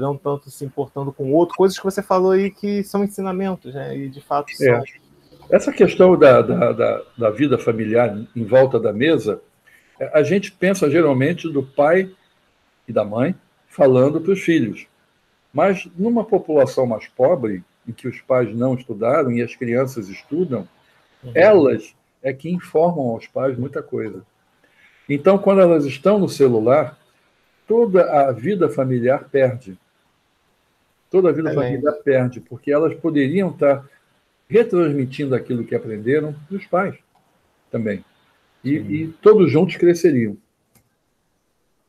não tanto se importando com o outro, coisas que você falou aí que são ensinamentos, né? E de fato são. Essa questão da vida familiar em volta da mesa, a gente pensa geralmente do pai e da mãe falando para os filhos. Mas numa população mais pobre, em que os pais não estudaram e as crianças estudam, elas é que informam aos pais muita coisa. Então, quando elas estão no celular, toda a vida familiar perde. Toda a vida familiar perde, porque elas poderiam estar retransmitindo aquilo que aprenderam dos pais também. E todos juntos cresceriam.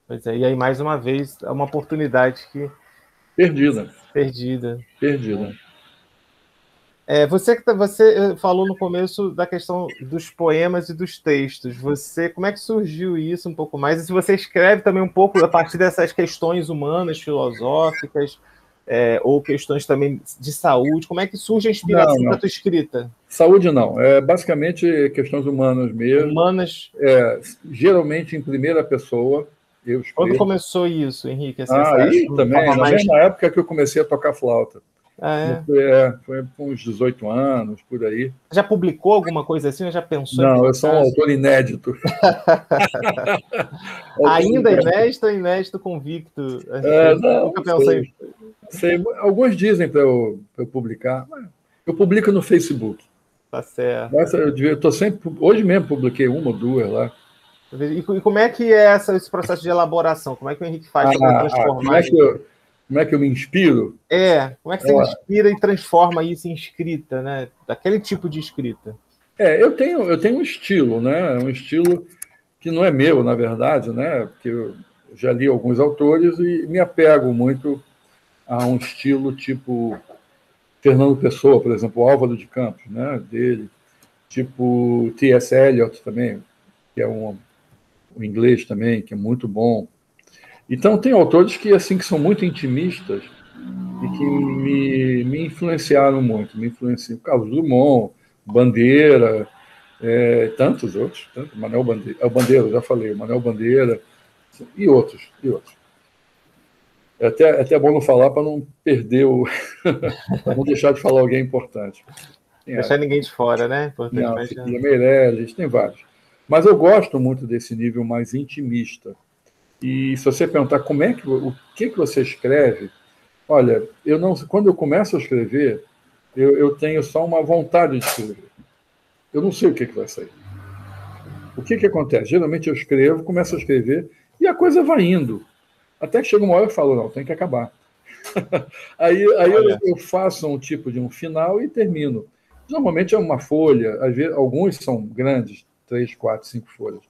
Pois é, e aí, mais uma vez, é uma oportunidade que... Perdida. Você falou no começo da questão dos poemas e dos textos. Como é que surgiu isso um pouco mais? E se você escreve também um pouco a partir dessas questões humanas, filosóficas, ou questões também de saúde, como é que surge a inspiração para a tua escrita? Saúde não, é basicamente questões humanas mesmo. Humanas. Geralmente em primeira pessoa. Quando começou isso, Henrique? Aí também, na mesma época que eu comecei a tocar flauta. Foi com uns 18 anos, por aí. Já publicou alguma coisa assim? Já pensou? Não, eu sou um autor inédito. Ainda inédito ou inédito convicto? Nunca pensei. Alguns dizem para eu publicar. Eu publico no Facebook. Tá certo. Hoje mesmo publiquei uma ou duas lá. E como é que é esse processo de elaboração? Como é que o Henrique faz para transformar? Como é que eu me inspiro? Como é que você inspira e transforma isso em escrita, né? Daquele tipo de escrita. Eu tenho um estilo, né? Um estilo que não é meu, na verdade, né? Porque eu já li alguns autores e me apego muito a um estilo tipo Fernando Pessoa, por exemplo, o Álvaro de Campos, né, dele, tipo T.S. Eliot também, que é um inglês também, que é muito bom. Então, tem autores que, assim, que são muito intimistas e que me influenciaram muito. Me influenciam Carlos Drummond, Bandeira, tantos outros. Manuel Bandeira, Bandeira, já falei, Manuel Bandeira, e outros, e outros. É até bom não falar para não perder para não deixar de falar alguém importante. Deixar ninguém de fora, né? Importante. Não, Cecília Meirelles, tem vários. Mas eu gosto muito desse nível mais intimista. E se você perguntar o que você escreve, olha, quando eu começo a escrever, eu tenho só uma vontade de escrever. Eu não sei o que vai sair. O que acontece? Geralmente eu escrevo, começo a escrever e a coisa vai indo. Até que chega uma hora eu falo, não, tem que acabar. aí eu faço um tipo de um final e termino. Normalmente é uma folha, às vezes, alguns são grandes, 3, 4, 5 folhas.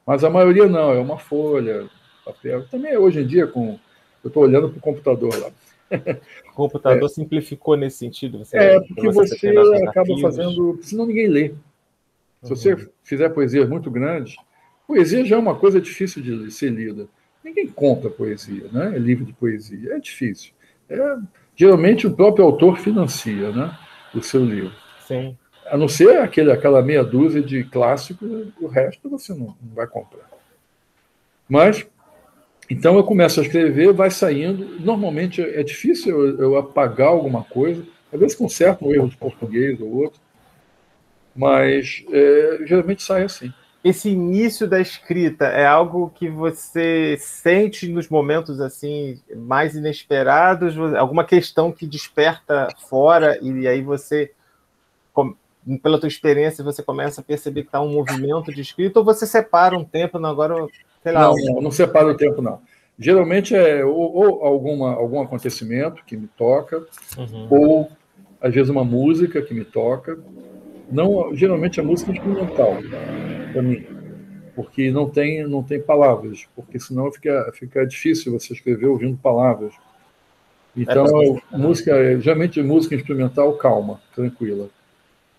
Mas a maioria não, é uma folha, papel. Também hoje em dia, eu estou olhando para o computador lá. O computador simplificou nesse sentido? Porque você acaba fazendo, senão ninguém lê. Se você fizer poesias muito grandes, poesia já é uma coisa difícil de ser lida. Ninguém compra poesia, né? É livro de poesia, é difícil. Geralmente o próprio autor financia, né, o seu livro. Sim. A não ser aquela meia dúzia de clássicos, o resto você não vai comprar. Mas, então eu começo a escrever, vai saindo. Normalmente é difícil eu apagar alguma coisa, às vezes conserto um erro de português ou outro, mas geralmente sai assim. Esse início da escrita é algo que você sente nos momentos assim mais inesperados? Alguma questão que desperta fora e aí você, pela tua experiência, você começa a perceber que está um movimento de escrita, ou você separa um tempo, agora, sei lá... Não separa o tempo, não. Geralmente é ou algum acontecimento que me toca, ou às vezes uma música que me toca. Não, geralmente a música instrumental, para mim, porque não tem palavras, porque senão fica difícil você escrever ouvindo palavras. Então, geralmente música instrumental calma, tranquila.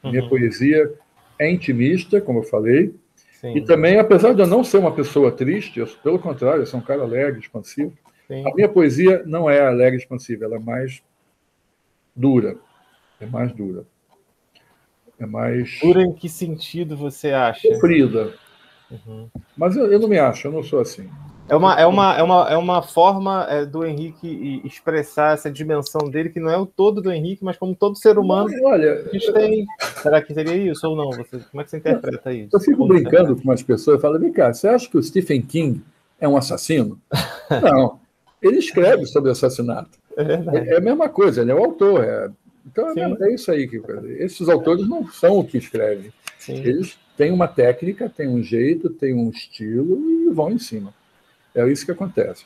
Minha poesia é intimista, como eu falei. Sim. E também, apesar de eu não ser uma pessoa triste, pelo contrário, eu sou um cara alegre, expansivo. Sim. A minha poesia não é alegre e expansiva, ela é mais dura. É mais dura. É mais... Dura em que sentido você acha? Sofrida. Mas eu não me acho, eu não sou assim. É uma forma do Henrique expressar essa dimensão dele, que não é o todo do Henrique, mas como todo ser humano. Olha, a gente tem... Será que seria isso ou não? Como é que você interpreta isso? Eu fico brincando com umas pessoas e falo, vem cá, você acha que o Stephen King é um assassino? Não, ele escreve sobre assassinato. É a mesma coisa, ele é o autor. Então é isso aí. Esses autores não são o que escrevem. Sim. Eles têm uma técnica, têm um jeito, têm um estilo e vão em cima. É isso que acontece.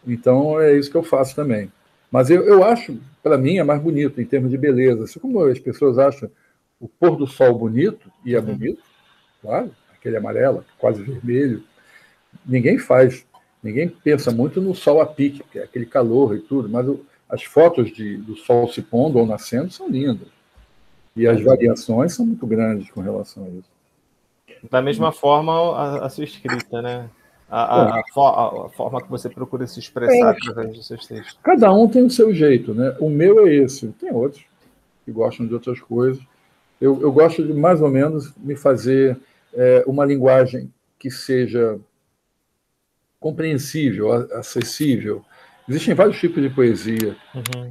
Então, é isso que eu faço também. Mas eu acho, para mim, é mais bonito em termos de beleza. Assim como as pessoas acham o pôr do sol bonito, e é bonito, claro, aquele amarelo, quase vermelho, ninguém pensa muito no sol a pique, que é aquele calor e tudo, mas as fotos do sol se pondo ou nascendo são lindas. E as variações são muito grandes com relação a isso. Da mesma forma, a sua escrita, né? A forma que você procura se expressar através dos seus textos. Cada um tem o seu jeito, né? O meu é esse. Tem outros que gostam de outras coisas. Eu gosto de, mais ou menos, me fazer uma linguagem que seja compreensível, acessível. Existem vários tipos de poesia.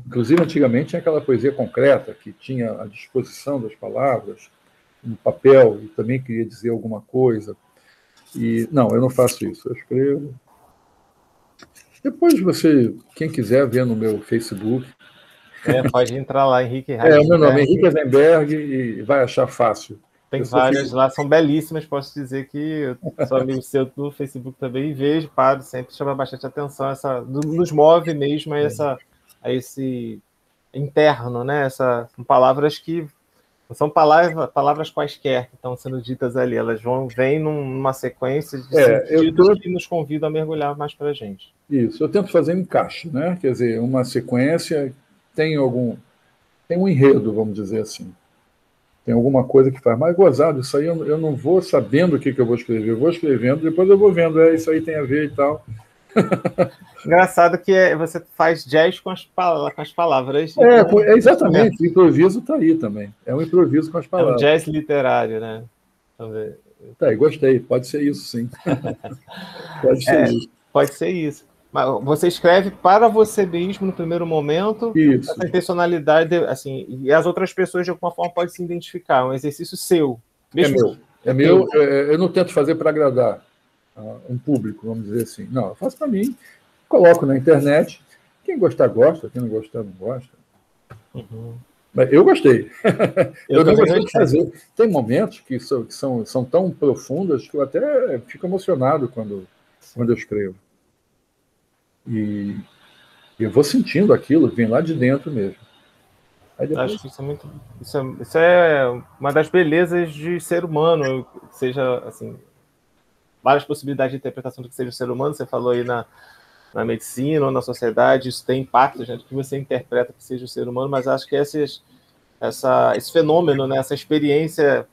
Inclusive, antigamente, tinha aquela poesia concreta, que tinha a disposição das palavras no papel e também queria dizer alguma coisa. E não, eu não faço isso. Eu escrevo. Depois quem quiser ver no meu Facebook. Pode entrar lá, Henrique. O meu nome é Henrique Eisenberg e vai achar fácil. Tem várias lá, são belíssimas. Posso dizer que eu sou amigo seu no Facebook também e vejo, paro, sempre chama bastante atenção. Nos move mesmo a esse interno, né? São palavras que Não são palavras quaisquer que estão sendo ditas ali, elas vêm numa sequência de sentidos que nos convidam a mergulhar mais para a gente. Isso, eu tento fazer um encaixe, né? Quer dizer, uma sequência tem um enredo, vamos dizer assim. Tem alguma coisa que faz. Mas gozado, isso aí eu não vou sabendo o que eu vou escrever. Eu vou escrevendo, depois eu vou vendo, isso aí tem a ver e tal. Engraçado que você faz jazz com as palavras. Exatamente. O improviso está aí também. É um improviso com as palavras. É um jazz literário, né? Tá, gostei. Pode ser isso, sim. Pode ser isso. Pode ser isso. Mas você escreve para você mesmo no primeiro momento, isso. Essa intencionalidade, assim, e as outras pessoas de alguma forma podem se identificar, um exercício seu. É meu. Eu não tento fazer para agradar um público, vamos dizer assim. Não, eu faço para mim, coloco na internet. Quem gostar, gosta. Quem não gostar, não gosta. Uhum. Mas eu gostei. Eu não gostei de fazer. Tem momentos que são tão profundas que eu até fico emocionado quando eu escrevo. E eu vou sentindo aquilo, vem lá de dentro mesmo. Aí depois... Acho que isso é uma das belezas de ser humano, seja assim, várias possibilidades de interpretação do que seja o ser humano. Você falou aí na medicina ou na sociedade, isso tem impacto, gente, que você interpreta que seja o ser humano, mas acho que esse fenômeno, né, essa experiência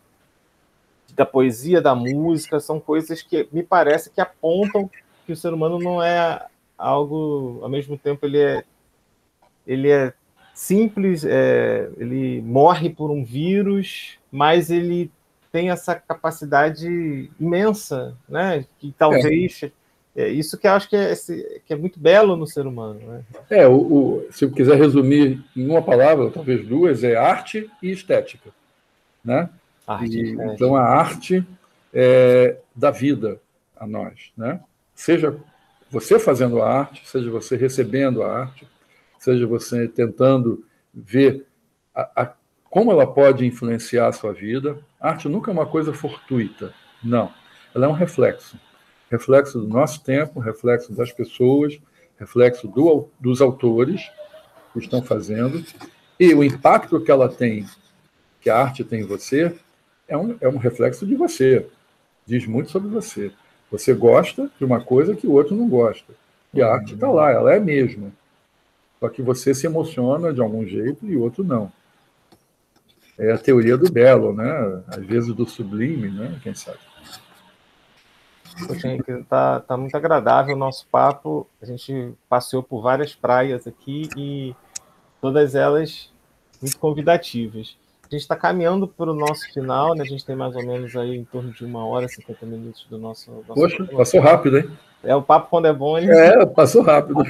da poesia, da música, são coisas que me parece que apontam que o ser humano não é algo, ao mesmo tempo ele é simples, ele morre por um vírus, mas ele tem essa capacidade imensa, né? Que talvez isso que eu acho que é muito belo no ser humano, né? Se eu quiser resumir em uma palavra, talvez duas, é arte e estética, né? Então a arte dá vida a nós, né? Seja você fazendo a arte, seja você recebendo a arte, seja você tentando ver como ela pode influenciar a sua vida. A arte nunca é uma coisa fortuita, não. Ela é um reflexo do nosso tempo, reflexo das pessoas, reflexo dos autores que estão fazendo, e o impacto que ela tem, que a arte tem em você, é um reflexo de você. Diz muito sobre você. Você gosta de uma coisa que o outro não gosta. E a arte está lá, ela é a mesma. Só que você se emociona de algum jeito e o outro não. É a teoria do belo, né? Às vezes do sublime, né? Quem sabe? Poxa, Henrique, tá muito agradável o nosso papo. A gente passeou por várias praias aqui e todas elas muito convidativas. A gente está caminhando para o nosso final, né? A gente tem mais ou menos aí em torno de 1h, 50 minutos do nosso Poxa, passou rápido, hein? O papo quando é bom, ele... passou rápido.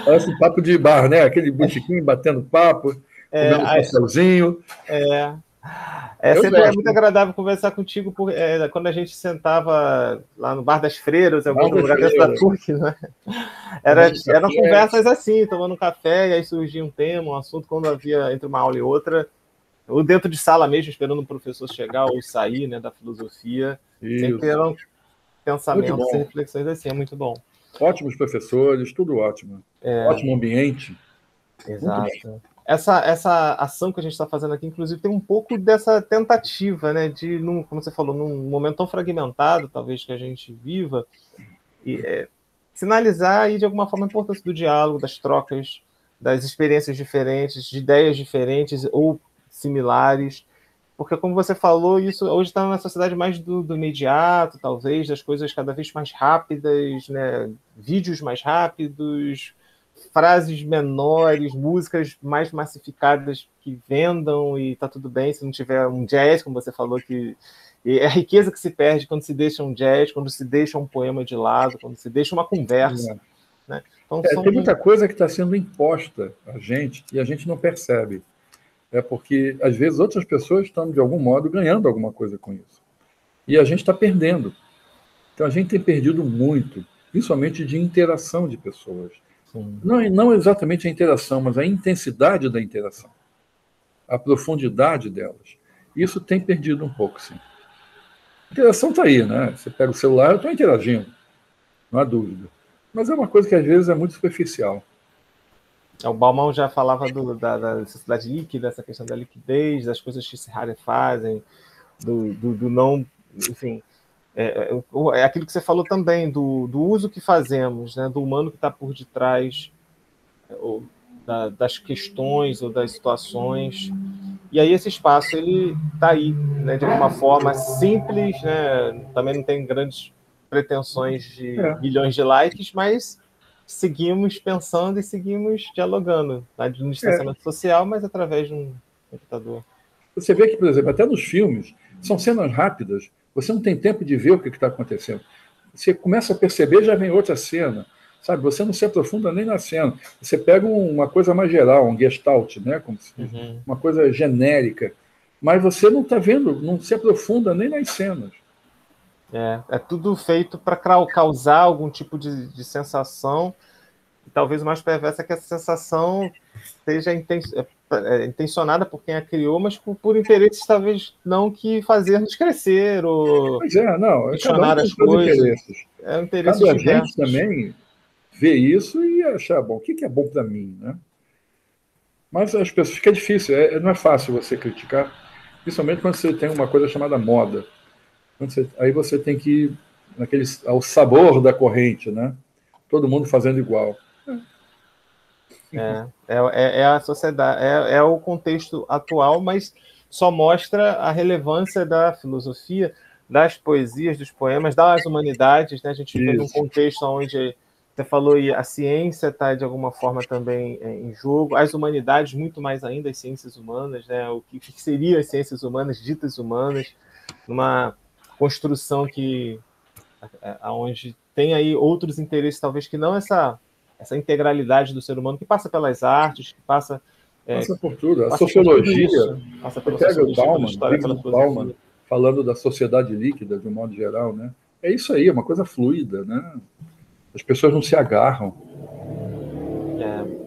Parece um papo de bar, né? Aquele botequim batendo papo, comendo um pastelzinho. Sempre é muito agradável conversar contigo quando a gente sentava lá no Bar das Freiras, em algum lugar dentro da PUC, né? Eram conversas assim, tomando um café, e aí surgia um tema, um assunto, quando havia entre uma aula e outra, ou dentro de sala mesmo, esperando o professor chegar ou sair, né, da filosofia. Isso. Sempre eram pensamentos e reflexões assim, é muito bom. Ótimos professores, tudo ótimo. Ótimo ambiente. Exato. Essa ação que a gente está fazendo aqui, inclusive, tem um pouco dessa tentativa, né, de, como você falou, num momento tão fragmentado, talvez, que a gente viva, sinalizar aí, de alguma forma, a importância do diálogo, das trocas, das experiências diferentes, de ideias diferentes ou similares, porque, como você falou, isso hoje está na sociedade mais do imediato, talvez, das coisas cada vez mais rápidas, né, vídeos mais rápidos, frases menores, músicas mais massificadas que vendam e tá tudo bem se não tiver um jazz, como você falou, que é a riqueza que se perde quando se deixa um jazz, quando se deixa um poema de lado, quando se deixa uma conversa. Né? Então, tem muita coisa que está sendo imposta a gente e a gente não percebe. Porque, às vezes, outras pessoas estão, de algum modo, ganhando alguma coisa com isso. E a gente está perdendo. Então, a gente tem perdido muito, principalmente de interação de pessoas. Não exatamente a interação, mas a intensidade da interação, a profundidade delas. Isso tem perdido um pouco, sim. A interação está aí, né? Você pega o celular, eu estou interagindo, não há dúvida. Mas é uma coisa que às vezes é muito superficial. O Bauman já falava da necessidade líquida, essa questão da liquidez, das coisas que se rarefazem, do não... Enfim, é aquilo que você falou também, do uso que fazemos, né, do humano que está por detrás das questões ou das situações. E aí esse espaço ele está aí, né, de alguma forma simples, né, também não tem grandes pretensões de milhões de likes, mas seguimos pensando e seguimos dialogando, tá? No distanciamento social, mas através de um computador. Você vê que, por exemplo, até nos filmes, são cenas rápidas, você não tem tempo de ver o que está acontecendo. Você começa a perceber, já vem outra cena, sabe? Você não se aprofunda nem na cena. Você pega uma coisa mais geral, um gestalt, né? Como se diz, uma coisa genérica, mas você não está vendo, não se aprofunda nem nas cenas. É tudo feito para causar algum tipo de sensação, e talvez o mais perverso é que essa sensação seja intencionada por quem a criou, mas por interesses talvez não que fazer-nos crescer ou Pois não, questionar cada um tem as seus coisas. interesses. Interesses Cada diversos. gente também vê isso e achar, bom, o que é bom para mim, né? Mas as pessoas, fica difícil, não é fácil você criticar, principalmente quando você tem uma coisa chamada moda. Aí você tem que ir ao sabor da corrente, né? Todo mundo fazendo igual. É a sociedade, é o contexto atual, mas só mostra a relevância da filosofia, das poesias, dos poemas, das humanidades, né? A gente vive num contexto onde você falou e a ciência está de alguma forma também em jogo, as humanidades muito mais ainda, as ciências humanas, né? O que seriam as ciências humanas, ditas humanas, numa construção onde tem aí outros interesses, talvez que não essa integralidade do ser humano, que passa pelas artes, que passa por tudo. A passa sociologia, passa pela você pega o sociologia, pela Bauman, história, pela filosofia. Bauman, falando da sociedade líquida, de um modo geral, né? É isso aí, é uma coisa fluida, né? As pessoas não se agarram.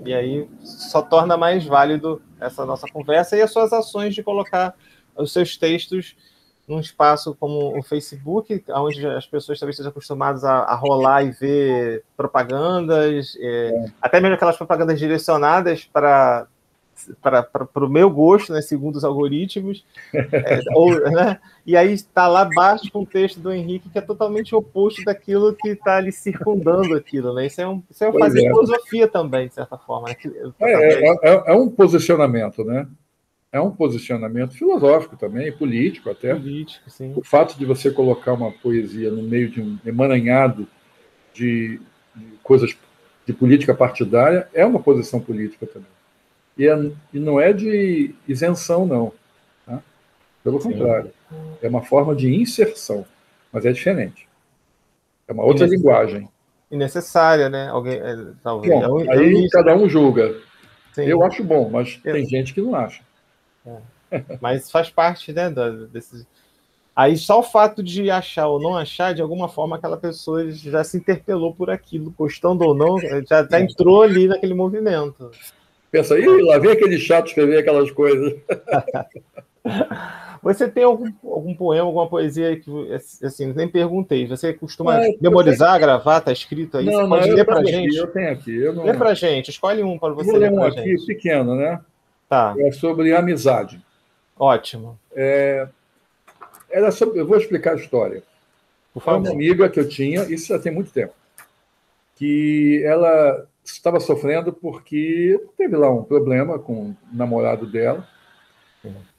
E aí só torna mais válido essa nossa conversa e as suas ações de colocar os seus textos num espaço como o Facebook, onde as pessoas talvez estejam acostumadas a rolar e ver propagandas, até mesmo aquelas propagandas direcionadas para o meu gosto, né, segundo os algoritmos, né? E aí está lá abaixo com o texto do Henrique, que é totalmente oposto daquilo que está ali circundando aquilo, né? Isso é fazer filosofia também, de certa forma. Né? É um posicionamento, né? É um posicionamento filosófico também, político até. Político, sim. O fato de você colocar uma poesia no meio de um emaranhado de coisas de política partidária é uma posição política também. E não é de isenção, não. Tá? Pelo contrário. É uma forma de inserção, mas é diferente. É uma outra linguagem. E necessária, né? Talvez. Bom, aí cada um julga. Sim. Eu acho bom, mas tem gente que não acha. Mas faz parte, né, desses... Aí só o fato de achar ou não achar, de alguma forma aquela pessoa já se interpelou por aquilo, gostando ou não, já entrou ali naquele movimento. Pensa, lá vem aquele chato escrever aquelas coisas. Você tem algum poema, alguma poesia que, assim, nem perguntei, você costuma memorizar, gravar, tá escrito aí? Não, você pode ler pra gente? Eu tenho aqui. Lê pra gente, escolhe um para você. Vou ler um aqui, pequeno, né? Tá. É sobre amizade. Ótimo. Eu vou explicar a história. Por favor. Uma amiga que eu tinha, isso já tem muito tempo, que ela estava sofrendo porque teve lá um problema com o namorado dela,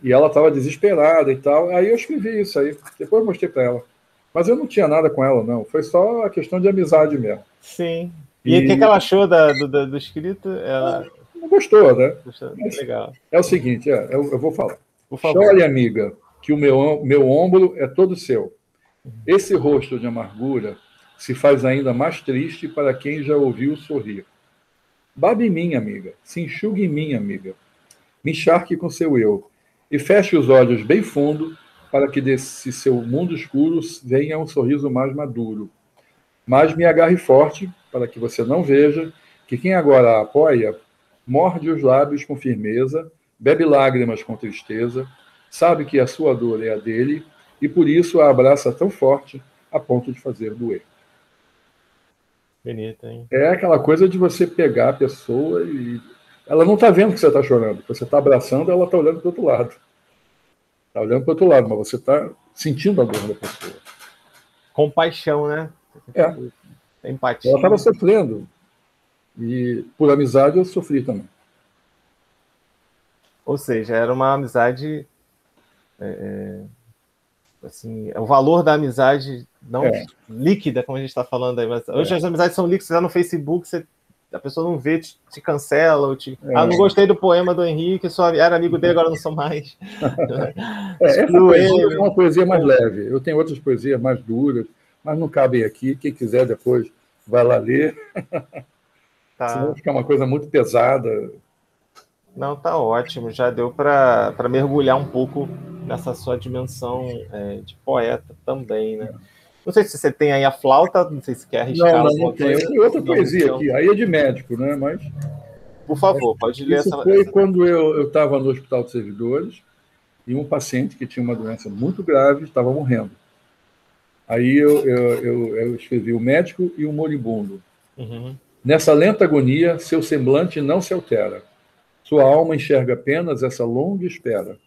e ela estava desesperada e tal. Aí eu escrevi isso aí, depois eu mostrei para ela. Mas eu não tinha nada com ela, não. Foi só a questão de amizade mesmo. Sim. E o que ela achou do escrito? Ela não gostou, né? Legal. É o seguinte, eu vou falar. Por favor. Chore, amiga, que o meu ombro é todo seu. Esse rosto de amargura se faz ainda mais triste para quem já ouviu sorrir. Babe em mim, amiga. Se enxugue em mim, amiga. Me encharque com seu eu. E feche os olhos bem fundo para que desse seu mundo escuro venha um sorriso mais maduro. Mas me agarre forte para que você não veja que quem agora a apoia morde os lábios com firmeza, bebe lágrimas com tristeza, sabe que a sua dor é a dele e por isso a abraça tão forte a ponto de fazer doer. Bonito, hein? É aquela coisa de você pegar a pessoa e ela não está vendo que você está chorando. Você está abraçando, ela está olhando para o outro lado. Está olhando para o outro lado, mas você está sentindo a dor da pessoa. Compaixão, né? É. Empatia. Ela estava sofrendo. E por amizade eu sofri também. Ou seja, era uma amizade... assim, o valor da amizade não líquida, como a gente está falando aí, mas hoje as amizades são líquidas, você está no Facebook, a pessoa não vê, te cancela, ou não gostei do poema do Henrique, era amigo dele, agora não sou mais. Essa poesia é uma poesia mais leve. Eu tenho outras poesias mais duras, mas não cabem aqui. Quem quiser depois vai lá ler. Tá. Senão fica uma coisa muito pesada. Não, tá ótimo. Já deu para mergulhar um pouco nessa sua dimensão de poeta também, né? Não sei se você tem aí a flauta, não sei se quer arriscar. Não tem. Eu tenho outra poesia aqui, aí é de médico, né? Mas, por favor, pode ler isso foi quando eu estava no Hospital de Servidores e um paciente que tinha uma doença muito grave estava morrendo. Aí eu escrevi o médico e o moribundo. Uhum. Nessa lenta agonia, seu semblante não se altera. Sua alma enxerga apenas essa longa espera.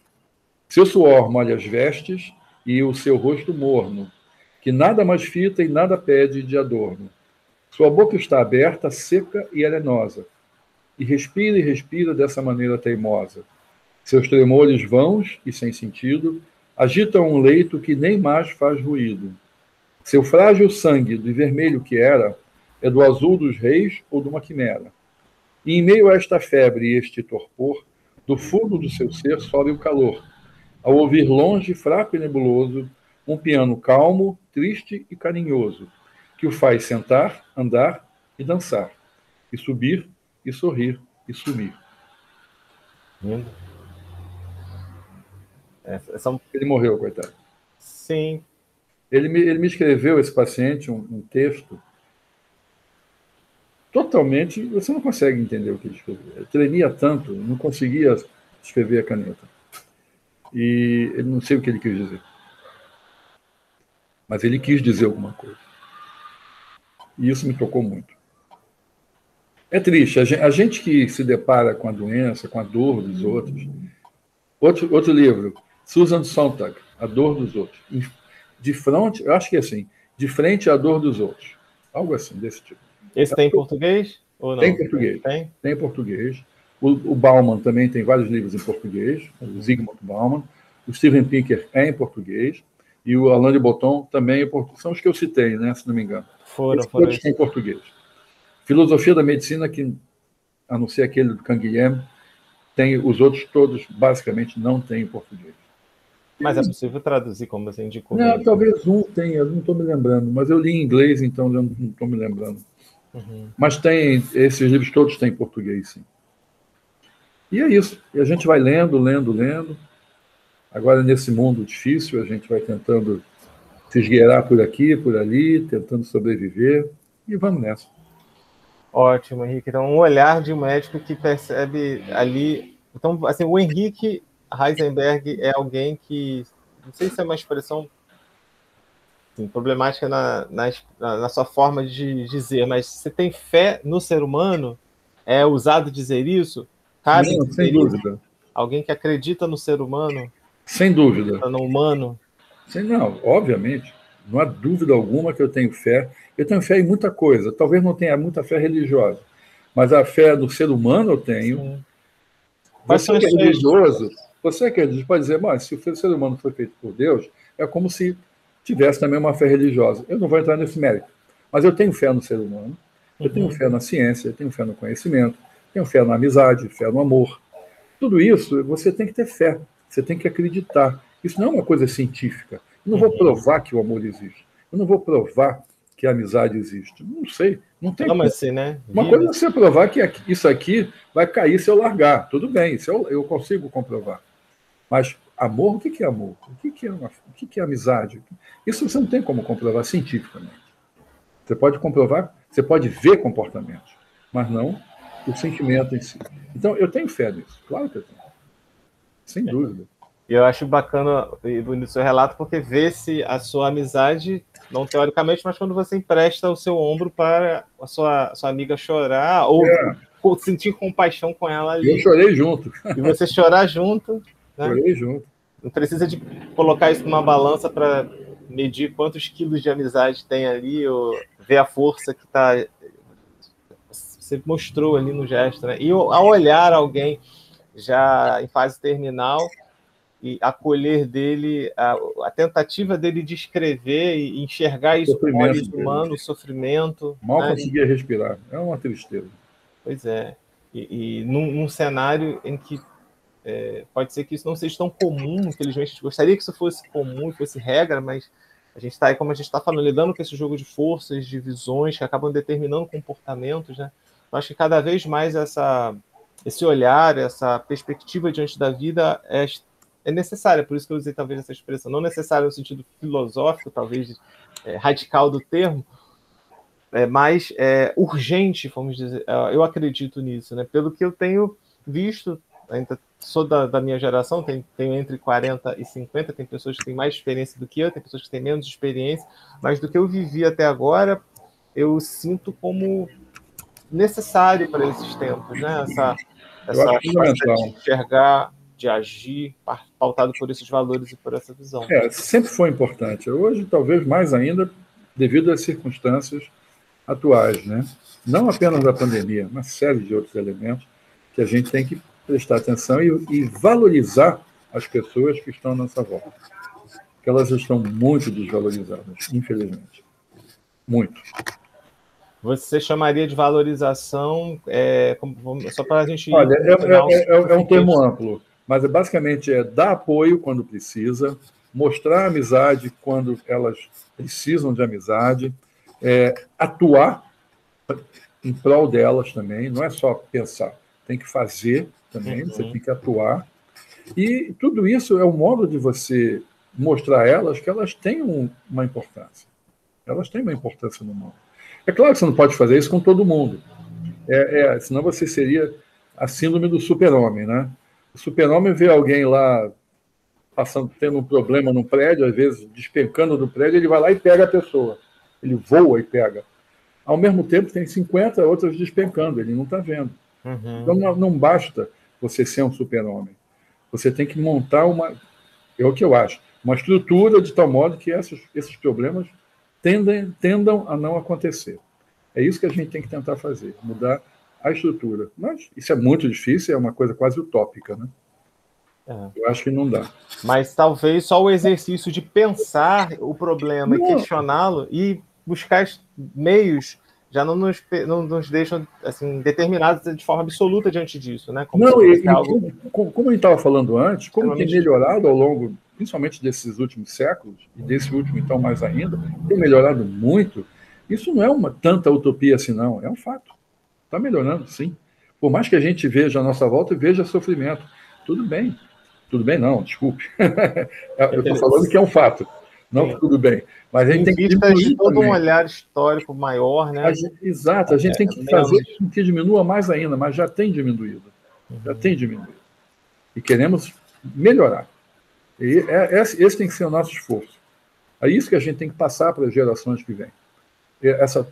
Seu suor molha as vestes e o seu rosto morno, que nada mais fita e nada pede de adorno. Sua boca está aberta, seca e arenosa, e respira dessa maneira teimosa. Seus tremores vãos e sem sentido agitam um leito que nem mais faz ruído. Seu frágil sangue, do vermelho que era, é do azul dos reis ou de uma quimera. E em meio a esta febre e este torpor, do fundo do seu ser sobe o calor, ao ouvir longe, fraco e nebuloso, um piano calmo, triste e carinhoso, que o faz sentar, andar e dançar, e subir, e sorrir, e sumir. Lindo. Ele morreu, coitado. Sim. Ele me escreveu, esse paciente, um texto totalmente... Você não consegue entender o que ele escreveu. Ele tremia tanto, não conseguia escrever a caneta. E ele não sei o que ele quis dizer. Mas ele quis dizer alguma coisa. E isso me tocou muito. É triste. A gente que se depara com a doença, com a dor dos outros... Outro livro, Susan Sontag, A Dor dos Outros. De frente, eu acho que é assim, de frente à dor dos outros. Algo assim, desse tipo. Esse tem em português? Ou não? Tem em português. Tem em português. O Bauman também tem vários livros em português, o Zygmunt Bauman. O Steven Pinker é em português. E o Alain de Botton também é em português. São os que eu citei, né, se não me engano. Foram todos têm em português. Filosofia da Medicina, que, a não ser aquele do Canguilhem, tem, os outros todos, basicamente, não têm em português. Mas é possível traduzir, como você indicou? Não, talvez um tenha, eu não estou me lembrando, mas eu li em inglês, então eu não estou me lembrando. Uhum. Mas tem, esses livros todos têm em português, sim. E é isso. E a gente vai lendo. Agora, nesse mundo difícil, a gente vai tentando se esgueirar por aqui, por ali, tentando sobreviver, e vamos nessa. Ótimo, Henrique. Então, um olhar de um médico que percebe ali... Então, assim, o Henrique Heisenberg é alguém que... Não sei se é uma expressão assim, problemática na sua forma de dizer, mas você tem fé no ser humano? É usado dizer isso? Cabe não, dizer sem dúvida. Isso? Alguém que acredita no ser humano? Sem dúvida. No humano? Não, obviamente. Não há dúvida alguma que eu tenho fé. Eu tenho fé em muita coisa. Talvez não tenha muita fé religiosa, mas a fé do ser humano eu tenho. Sim. Você que é religioso, pode dizer, mas se o ser humano foi feito por Deus, é como se tivesse também uma fé religiosa. Eu não vou entrar nesse mérito, mas eu tenho fé no ser humano, eu tenho fé na ciência, eu tenho fé no conhecimento, tenho fé na amizade, fé no amor. Tudo isso, você tem que ter fé, você tem que acreditar. Isso não é uma coisa científica. Eu não vou provar que o amor existe. Eu não vou provar que a amizade existe. Não sei. Não tem como. Assim, né? Uma coisa é você provar que isso aqui vai cair se eu largar. Tudo bem, isso eu consigo comprovar. Mas amor, o que é amor? O que é amizade? Isso você não tem como comprovar cientificamente. Você pode comprovar, você pode ver comportamentos, mas não o sentimento em si. Então, eu tenho fé nisso. Claro que eu tenho. Sem dúvida. E eu acho bacana e bonito o seu relato, porque vê-se a sua amizade, não teoricamente, mas quando você empresta o seu ombro para a sua amiga chorar, ou sentir compaixão com ela ali. Eu chorei junto. E você chorar junto, né? Chorei junto. Não precisa de colocar isso numa balança para medir quantos quilos de amizade tem ali, ou ver a força que você mostrou ali no gesto, né? E ao olhar alguém já em fase terminal e acolher dele, a tentativa dele de escrever e enxergar isso como olhos humanos, o sofrimento. Mal conseguia respirar. É uma tristeza. Pois é. E num cenário em que pode ser que isso não seja tão comum, infelizmente, a gente gostaria que isso fosse comum, fosse regra, mas a gente está aí, como a gente está falando, lidando com esse jogo de forças, de visões que acabam determinando comportamentos, né? Eu acho que cada vez mais esse olhar, essa perspectiva diante da vida é necessária, por isso que eu usei talvez essa expressão, não necessária no sentido filosófico, talvez radical do termo, mas urgente, vamos dizer, eu acredito nisso, né? Pelo que eu tenho visto, ainda sou da minha geração, tenho entre 40 e 50, tem pessoas que têm mais experiência do que eu, tem pessoas que têm menos experiência, mas do que eu vivi até agora, eu sinto como necessário para esses tempos, né? Essa de enxergar, de agir, pautado por esses valores e por essa visão. Sempre foi importante. Hoje, talvez mais ainda, devido às circunstâncias atuais, né? Não apenas da pandemia, uma série de outros elementos que a gente tem que prestar atenção e valorizar as pessoas que estão à nossa volta. Porque elas estão muito desvalorizadas, infelizmente. Muito. Você chamaria de valorização, só para a gente... Olha, é um termo amplo, mas basicamente dar apoio quando precisa, mostrar amizade quando elas precisam de amizade, atuar em prol delas também, não é só pensar, tem que fazer também, você tem que atuar. E tudo isso é um modo de você mostrar a elas que elas têm uma importância. Elas têm uma importância no mundo. É claro que você não pode fazer isso com todo mundo. Senão você seria a síndrome do super-homem, né? O super-homem vê alguém lá tendo um problema no prédio, às vezes despencando do prédio, ele vai lá e pega a pessoa. Ele voa e pega. Ao mesmo tempo, tem 50 outras despencando, ele não está vendo. Então, não basta você ser um super-homem. Você tem que montar é o que eu acho, uma estrutura de tal modo que esses problemas tendam a não acontecer. É isso que a gente tem que tentar fazer, mudar a estrutura. Mas isso é muito difícil, é uma coisa quase utópica, né? Eu acho que não dá. Mas talvez só o exercício de pensar o problema e questioná-lo e buscar meios já não nos deixam assim, determinados de forma absoluta diante disso, né? Como a gente estava falando antes, como tem melhorado ao longo, principalmente desses últimos séculos, e desse último então mais ainda, tem melhorado muito. Isso não é tanta utopia assim, não. É um fato. Está melhorando, sim. Por mais que a gente veja a nossa volta e veja sofrimento. Tudo bem. Tudo bem, não, desculpe. Eu estou falando que é um fato. Não, tudo bem. Mas a gente tem que diminuir de todo um olhar histórico maior, né? Exato. A gente tem que fazer com que diminua mais ainda, mas já tem diminuído. Já tem diminuído. E queremos melhorar. E esse tem que ser o nosso esforço. É isso que a gente tem que passar para as gerações que vêm. Essa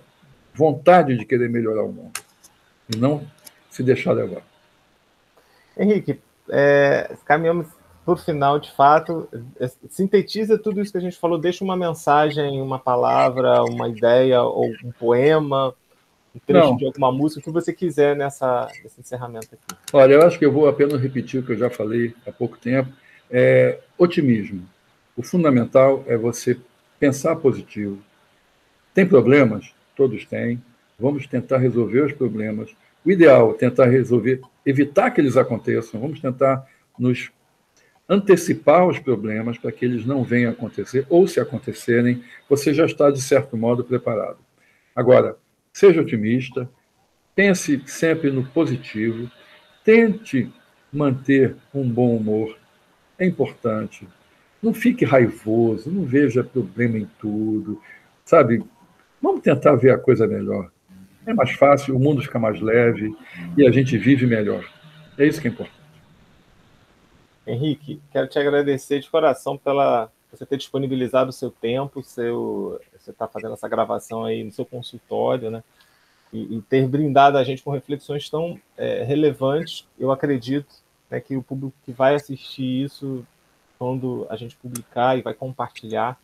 vontade de querer melhorar o mundo. E não se deixar levar. Henrique, caminhamos para o final, de fato. Sintetiza tudo isso que a gente falou, deixa uma mensagem, uma palavra, uma ideia, ou um poema, um trecho de alguma música, o que você quiser nesse encerramento aqui. Olha, eu acho que eu vou apenas repetir o que eu já falei há pouco tempo. Otimismo. O fundamental é você pensar positivo. Tem problemas? Todos têm. Vamos tentar resolver os problemas. O ideal é tentar evitar que eles aconteçam. Vamos tentar nos antecipar os problemas para que eles não venham a acontecer, ou se acontecerem, você já está, de certo modo, preparado. Agora, seja otimista, pense sempre no positivo, tente manter um bom humor, é importante. Não fique raivoso, não veja problema em tudo, sabe? Vamos tentar ver a coisa melhor. É mais fácil, o mundo fica mais leve e a gente vive melhor. É isso que é importante. Henrique, quero te agradecer de coração pela você ter disponibilizado o seu tempo, você está fazendo essa gravação aí no seu consultório, né? e ter brindado a gente com reflexões tão relevantes. Eu acredito, né, que o público que vai assistir isso, quando a gente publicar e vai compartilhar,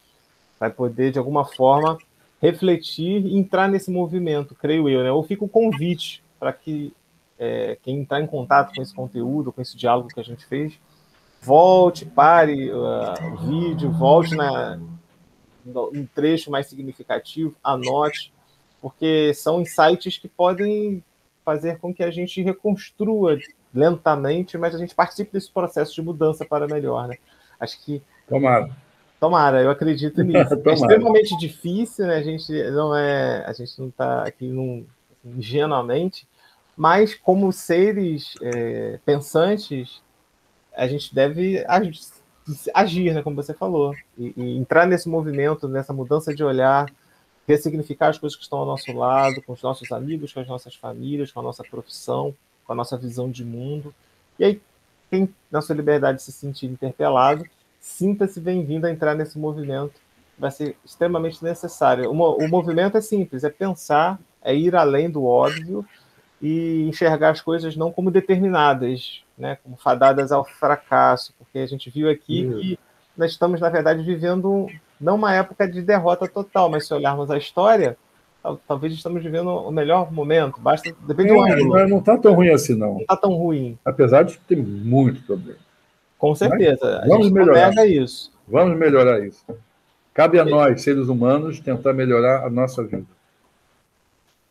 vai poder, de alguma forma, refletir e entrar nesse movimento, creio eu, né? Ou fica o convite para que quem entrar em contato com esse conteúdo, com esse diálogo que a gente fez, volte, pare o vídeo, volte num trecho mais significativo, anote, porque são insights que podem fazer com que a gente reconstrua lentamente, mas a gente participe desse processo de mudança para melhor, né? Acho que Tomara, eu acredito nisso. É extremamente difícil, né? A gente não está aqui ingenuamente, mas como seres pensantes, a gente deve agir, né? Como você falou, e entrar nesse movimento, nessa mudança de olhar, ressignificar as coisas que estão ao nosso lado, com os nossos amigos, com as nossas famílias, com a nossa profissão, com a nossa visão de mundo. E aí, quem na sua liberdade se sentir interpelado, sinta-se bem-vindo a entrar nesse movimento. Vai ser extremamente necessário. O movimento é simples, é pensar, é ir além do óbvio e enxergar as coisas não como determinadas, né, como fadadas ao fracasso, porque a gente viu aqui que nós estamos, na verdade, vivendo não uma época de derrota total, mas se olharmos a história, talvez estamos vivendo o melhor momento. Depende do ângulo. Não está tão ruim assim, não. Não está tão ruim. Apesar de ter muito problema. Com certeza. Mas vamos melhorar isso. Vamos melhorar isso. Cabe a nós, seres humanos, tentar melhorar a nossa vida.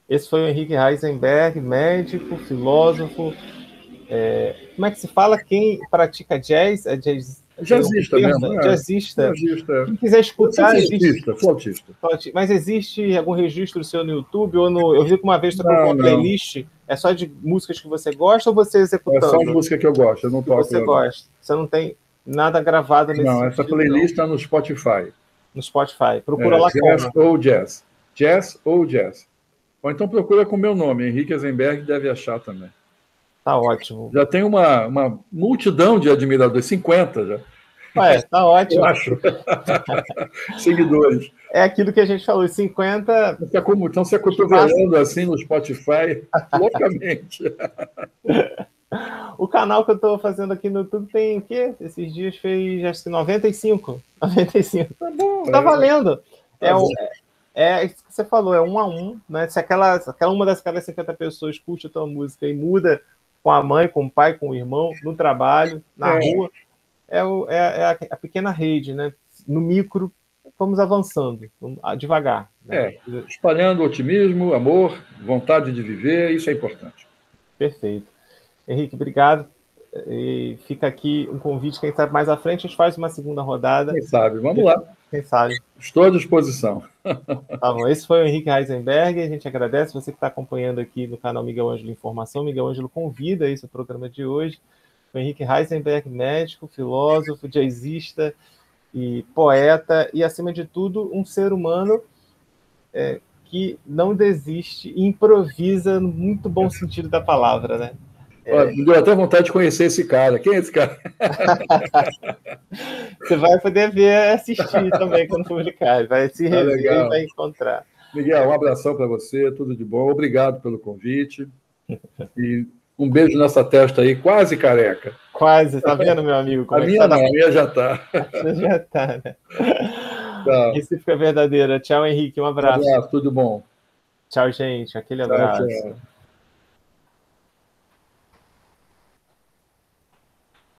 Esse foi o Henrique Heisenberg, médico, filósofo. Como é que se fala? Quem pratica jazz? Jazzista mesmo. Jazzista. Quem quiser escutar... Flautista. Mas existe algum registro seu no YouTube? Eu vi que uma vez você colocou uma playlist. É só de músicas que você gosta ou você executando? É só de música que eu gosto, eu não toco. Você gosta. Você não tem nada gravado nesse Não, essa playlist está no Spotify. No Spotify. Procura lá Jazz ou Jazz. Jazz ou Jazz. Ou então procura com o meu nome, Henrique Heisenberg, deve achar também. Tá ótimo. Já tem uma multidão de admiradores, 50 já. Tá ótimo. Eu acho. Seguidores. É aquilo que a gente falou, 50... Estão se acotovelando assim no Spotify, loucamente. O canal que eu estou fazendo aqui no YouTube tem o quê? Esses dias fez, acho que 95. 95. Tá bom. Tá valendo. É isso que você falou, é 1 a 1, né? Se uma daquelas 50 pessoas curte a tua música e muda com a mãe, com o pai, com o irmão, no trabalho, na rua, é a pequena rede, né? No micro, vamos avançando, devagar. Né? Espalhando otimismo, amor, vontade de viver, isso é importante. Perfeito. Henrique, obrigado. E fica aqui um convite, quem sabe mais à frente a gente faz uma segunda rodada. Quem sabe, vamos lá. Quem sabe. Estou à disposição. Tá bom, esse foi o Henrique Heisenberg, a gente agradece você que está acompanhando aqui no canal Miguel Ângelo Informação. Miguel Ângelo convida esse programa de hoje. O Henrique Heisenberg, médico, filósofo, jazzista e poeta, e acima de tudo, um ser humano que não desiste e improvisa no muito bom sentido da palavra, né? Me deu até vontade de conhecer esse cara. Quem é esse cara? Você vai poder ver, assistir também quando publicar. Vai se rever e vai encontrar. Miguel, um abração para você, tudo de bom. Obrigado pelo convite. E um beijo nessa testa aí, quase careca. Quase, tá vendo, meu amigo? A minha não, a minha já está. Já está, né? Isso fica verdadeira. Tchau, Henrique, um abraço. Um abraço, tudo bom. Tchau, gente. Aquele abraço. Tchau.